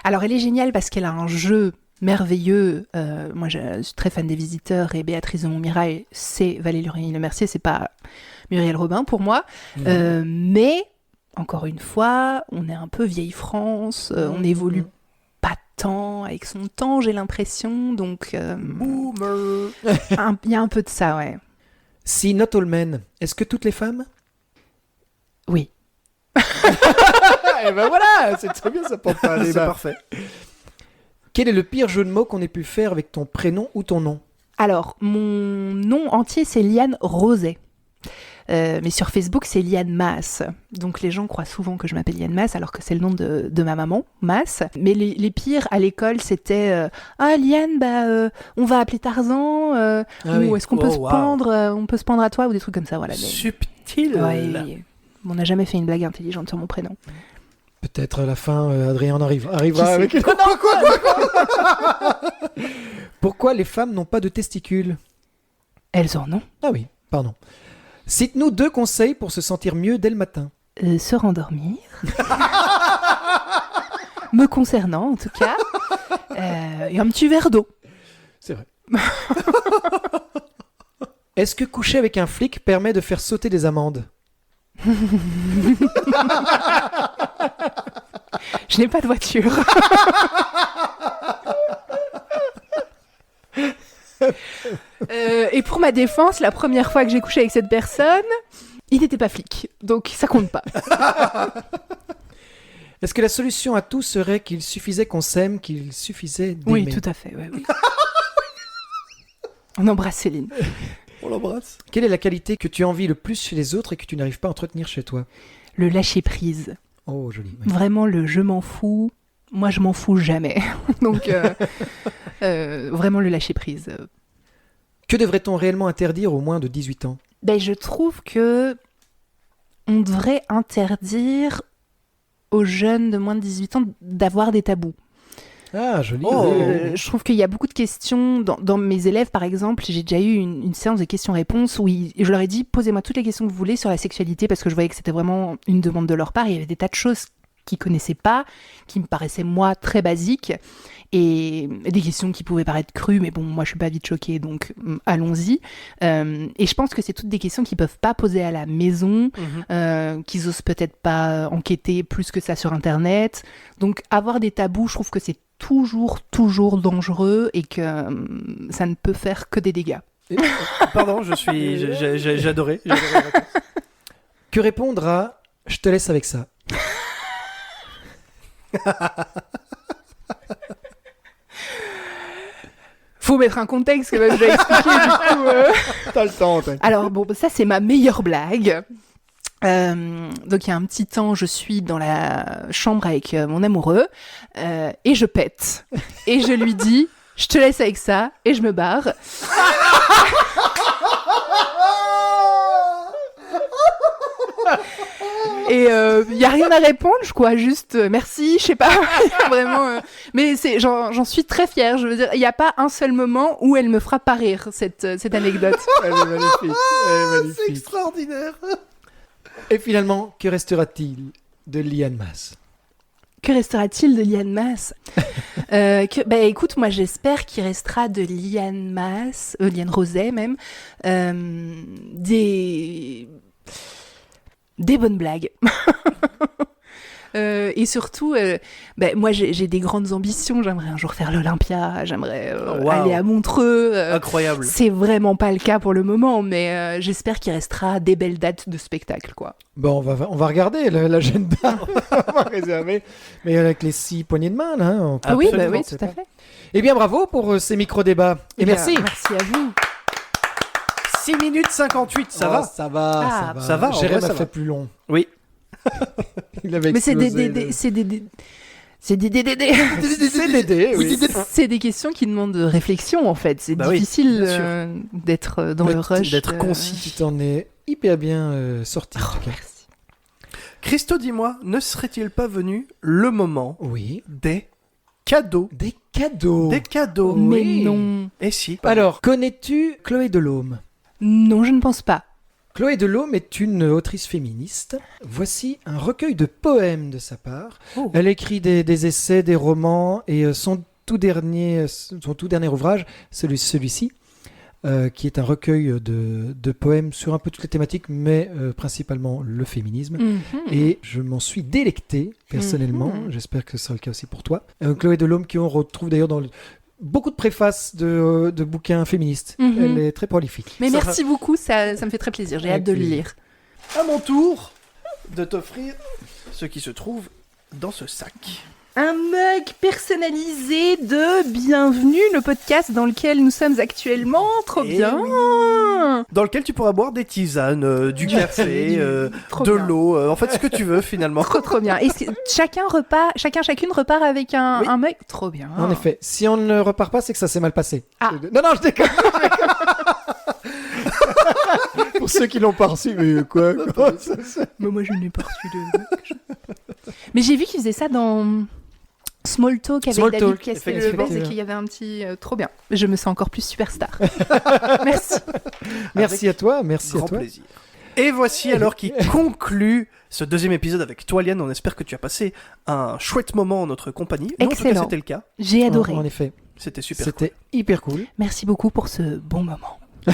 Alors, elle est géniale parce qu'elle a un jeu merveilleux. Moi, je suis très fan des Visiteurs et Béatrice de Montmirail, c'est Valérie Lemercier, c'est pas Muriel Robin pour moi. Mais, encore une fois, on est un peu vieille France, on évolue pas tant avec son temps, j'ai l'impression. Donc, Boomer. il y a un peu de ça, ouais. Si not all men, est-ce que toutes les femmes? Oui. Eh ben voilà, c'est très bien, ça porte pas à C'est débat. parfait. Quel est le pire jeu de mots qu'on ait pu faire avec ton prénom ou ton nom? Alors, mon nom entier, c'est Liane Roset. Mais sur Facebook, c'est Liane Maas. Donc les gens croient souvent que je m'appelle Liane Maas, alors que c'est le nom de ma maman, Maas. Mais les pires à l'école, c'était ah Liane, on va appeler Tarzan, Ah ou oui. est-ce qu'on peut Oh, se wow. pendre, on peut se pendre à toi, ou des trucs comme ça, voilà. Mais- Subtil. Ouais, on n'a jamais fait une blague intelligente sur mon prénom. Peut-être à la fin, Adrien en arrivera Qui avec sait une... Pourquoi les femmes n'ont pas de testicules? Elles en ont. Ah oui, pardon. Cite-nous 2 conseils pour se sentir mieux dès le matin. Se rendormir. Me concernant, en tout cas. Et un petit verre d'eau. C'est vrai. Est-ce que coucher avec un flic permet de faire sauter des amendes? Je n'ai pas de voiture. Et pour ma défense, la première fois que j'ai couché avec cette personne, il n'était pas flic. Donc ça compte pas. Est-ce que la solution à tout serait qu'il suffisait qu'on s'aime, qu'il suffisait d'aimer? Oui, tout à fait. Ouais, oui. On embrasse Céline. On l'embrasse. Quelle est la qualité que tu envies le plus chez les autres et que tu n'arrives pas à entretenir chez toi? Le lâcher prise. Oh, joli. Oui. Vraiment le je m'en fous. Moi, je m'en fous jamais. Donc, vraiment le lâcher prise. Que devrait-on réellement interdire aux moins de 18 ans? Ben, je trouve que on devrait interdire aux jeunes de moins de 18 ans d'avoir des tabous. Ah, joli. Je trouve qu'il y a beaucoup de questions. Dans mes élèves, par exemple, j'ai déjà eu une séance de questions-réponses où je leur ai dit, posez-moi toutes les questions que vous voulez sur la sexualité, parce que je voyais que c'était vraiment une demande de leur part. Il y avait des tas de choses qu'ils ne connaissaient pas, qui me paraissaient, moi, très basiques, et des questions qui pouvaient paraître crues, mais bon, moi, je ne suis pas vite choquée, donc allons-y. Et je pense que c'est toutes des questions qu'ils ne peuvent pas poser à la maison, qu'ils n'osent peut-être pas enquêter plus que ça sur Internet. Donc, avoir des tabous, je trouve que c'est toujours dangereux et que ça ne peut faire que des dégâts. Pardon, j'ai adoré. La réponse. Que répondre à « je te laisse avec ça » Faut mettre un contexte que même j'ai expliqué du coup. T'as le temps, t'inquiète. Alors bon, ça c'est ma meilleure blague. Donc il y a un petit temps, je suis dans la chambre avec mon amoureux et je pète. Et je lui dis, je te laisse avec ça et je me barre. Et il y a rien à répondre, je crois, juste merci, je sais pas, vraiment. Mais j'en suis très fière. Je veux dire, il y a pas un seul moment où elle me fera pas rire cette anecdote. Elle est magnifique. C'est extraordinaire. Et finalement, que restera-t-il de Liane Mas? Que restera-t-il de Liane Mas? Écoute, moi j'espère qu'il restera de Liane Mas, Liane Roset même, des bonnes blagues. Et surtout, moi j'ai des grandes ambitions. J'aimerais un jour faire l'Olympia, j'aimerais aller à Montreux. Incroyable. C'est vraiment pas le cas pour le moment, mais j'espère qu'il restera des belles dates de spectacle, quoi. Bon, on va regarder l'agenda. On va réserver. Mais avec les 6 poignées de main, là. Oui, tout à fait. Eh bien, bravo pour ces micro-débats. Et merci. Merci à vous. 6 minutes 58, ça va? Ça va. Ça va, en vrai, Jérém ça a va. fait plus long. Oui. Il avait Mais c'est explosé des le- CDD, oui. c'est des questions qui demandent de réflexion en fait. C'est Bah oui, difficile bien sûr. d'être dans le rush. D'être concis. Tu t'en es hyper bien sorti, en tout cas. Merci. Christo, dis-moi, ne serait-il pas venu le moment Oui. des cadeaux? Des cadeaux. Des cadeaux. Mais oui. non. Et si. Alors, connais-tu Chloé Delhomme? Non, je ne pense pas. Chloé Delhomme est une autrice féministe. Voici un recueil de poèmes de sa part. Oh. Elle écrit des essais, des romans, et son tout dernier ouvrage, celui-ci, qui est un recueil de poèmes sur un peu toutes les thématiques, mais principalement le féminisme. Mhm. Et je m'en suis délecté, personnellement. Mhm. J'espère que ce sera le cas aussi pour toi. Chloé Delhomme, qui on retrouve d'ailleurs dans beaucoup de préfaces de bouquins féministes. Mhm. Elle est très prolifique. Mais Ça merci beaucoup, ça me fait très plaisir. J'ai Avec hâte de le plaisir. lire. À mon tour de t'offrir ce qui se trouve dans ce sac. Un mug personnalisé de Bienvenue, le podcast dans lequel nous sommes actuellement. Trop Eh bien. Dans lequel tu pourras boire des tisanes, du café, Trop de bien. l'eau, en fait ce que tu veux finalement. Trop bien. Et chacune repart avec un mug. Trop bien. En effet, si on ne repart pas, c'est que ça s'est mal passé. Ah. Non, je déconne. Pour ceux qui l'ont pas reçu, mais quoi Mais moi, je n'ai pas reçu de mug. Mais j'ai vu qu'ils faisaient ça Small Talk avec Small David Talk, Castel-Lopez effectivement. et qu'il y avait un petit... trop bien. Je me sens encore plus superstar. Merci. Merci à toi, merci à Grand toi. plaisir. Et voici alors qui conclut ce deuxième épisode avec toi, Liane. On espère que tu as passé un chouette moment en notre compagnie. Nous, en tout cas, Excellent. c'était le cas. J'ai adoré. En effet, C'était super c'était hyper cool. Merci beaucoup pour ce bon moment. cool.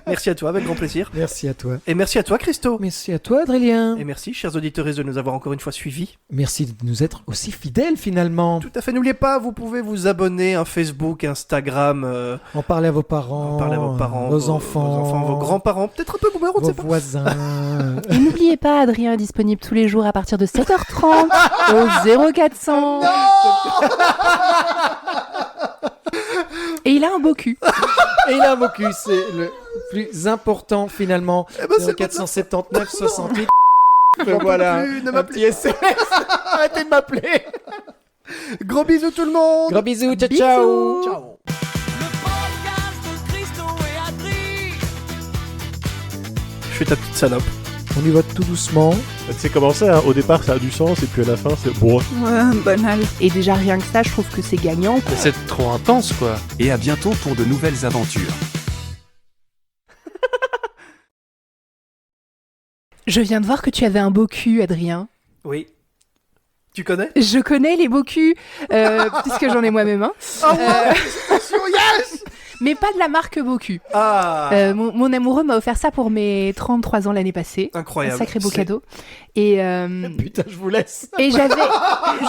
Merci à toi, avec grand plaisir. Merci à toi. Et merci à toi, Christo. Merci à toi, Adrien. Et merci, chers auditeurs, de nous avoir encore une fois suivis. Merci de nous être aussi fidèles finalement. Tout à fait, n'oubliez pas, vous pouvez vous abonner à Facebook, Instagram, En parler à vos parents, en parler à vos parents, vos enfants, vos grands-parents, peut-être un peu boomer, on ne vos sait pas. voisins. Et n'oubliez pas, Adrien est disponible tous les jours à partir de 7h30 au 0400. Et il a un beau cul. Et il a un beau cul, c'est le plus important finalement. Eh ben, c'est 479 68. J'en peux Voilà, plus, ne un m'appelez petit SMS. Arrêtez de m'appeler. Gros bisous tout le monde. Gros bisous, ciao Bisous. ciao. Ciao. Le podcast de Christo et Adri. Je suis ta petite salope. On y va tout doucement. Tu sais comment c'est, hein, au départ ça a du sens et puis à la fin c'est bon. Banal. Et déjà, rien que ça, je trouve que c'est gagnant. Quoi. C'est trop intense, quoi. Et à bientôt pour de nouvelles aventures. Je viens de voir que tu avais un beau cul, Adrien. Oui. Tu connais? Je connais les beaux culs, puisque j'en ai moi-même un. Mais pas de la marque beau cul. Ah. Mon amoureux m'a offert ça pour mes 33 ans l'année passée. Incroyable. Un sacré beau C'est- cadeau. Et, Putain, je vous laisse. et j'avais...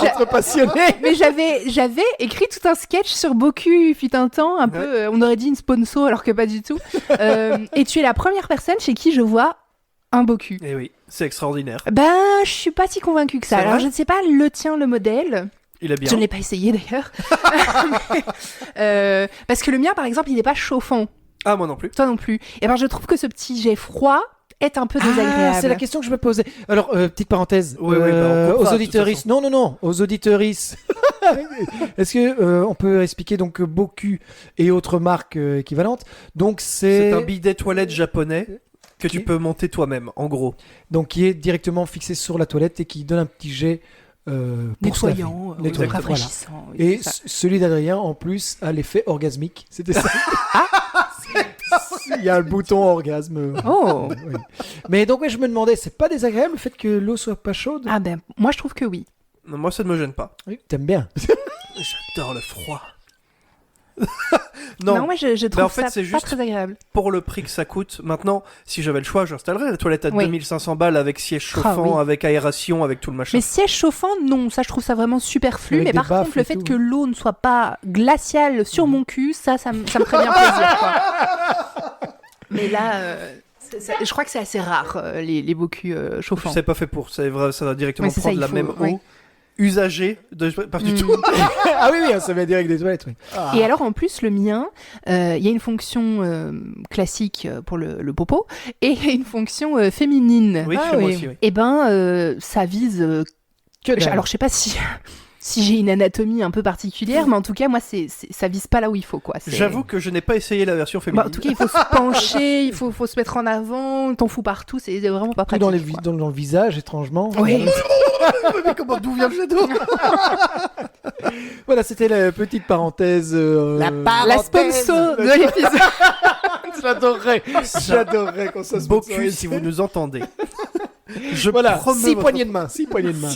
Être passionné. Mais j'avais écrit tout un sketch sur Bocu, fut un temps, un peu, on aurait dit une sponsor alors que pas du tout. Et tu es la première personne chez qui je vois un Bocu. Eh oui, c'est extraordinaire. Ben, je suis pas si convaincue que ça. C'est Alors vrai je ne sais pas le tien, le modèle. Il est bien. Je ne l'ai pas essayé d'ailleurs. Mais, parce que le mien, par exemple, il n'est pas chauffant. Ah, moi non plus. Toi non plus. Et ben, je trouve que ce petit jet froid est un peu désagréable. Ah, c'est la question que je me posais. Alors, petite parenthèse. Oui, oui, bah, on coupera, aux de toute auditeuristes. façon. Non, aux auditeuristes. Est-ce que on peut expliquer donc Bocu et autres marques équivalentes? Donc C'est c'est un bidet toilette japonais que tu Qui- peux monter toi-même, en gros. donc qui est directement fixé sur la toilette et qui donne un petit jet pour se laver. nettoyant, Nettoyant, rafraîchissant. oui, Et c'est ça. celui d'Adrien, en plus, a l'effet orgasmique. C'était ça. Il y a le bouton orgasme. Oh. Oui. Mais donc, ouais, je me demandais, c'est pas désagréable le fait que l'eau soit pas chaude? Ah ben, moi je trouve que oui. Non, moi, ça ne me gêne pas. Oui, t'aimes bien. J'adore le froid. Non, moi je trouve en fait, ça c'est pas juste- très agréable. Pour le prix que ça coûte, maintenant, si j'avais le choix, j'installerais la toilette à Oui. 2500 balles avec siège Ah, chauffant, oui. avec aération, avec tout le machin. Mais siège chauffant, non, ça je trouve ça vraiment superflu. Avec Mais des par baffes contre, le et fait tout. que l'eau ne soit pas glaciale sur mon cul, ça me ferait bien plaisir. Quoi. Mais là, je crois que c'est assez rare, les beaux culs chauffants. C'est pas fait pour, c'est vrai, ça va directement Oui, c'est ça, prendre il la faut- même eau. oui. Usagée, pas du Mm. tout. Ah oui, ça met direct des toilettes, oui. Et alors en plus le mien, il y a une fonction classique pour le popo et il y a une fonction féminine. Oui, Ah chez moi oui. aussi, oui. Et ben ça vise. Que dalle. Alors je sais pas si si j'ai une anatomie un peu particulière, mais en tout cas moi ça vise pas là où il faut quoi. C'est- J'avoue que je n'ai pas essayé la version Bah, féminine. en tout cas, il faut se pencher, il faut se mettre en avant, t'en fous partout, c'est vraiment pas Tout pratique. dans, quoi. dans le visage, étrangement. Oui. Mais comment, d'où vient le jet d'eau? Voilà, c'était la petite parenthèse. La sponsor de l'épisode. J'adorerais qu'on soit Bocu, sponsorisé. si vous nous entendez. Je Voilà, promets 6 votre- poignées de main, 6 poignées de main.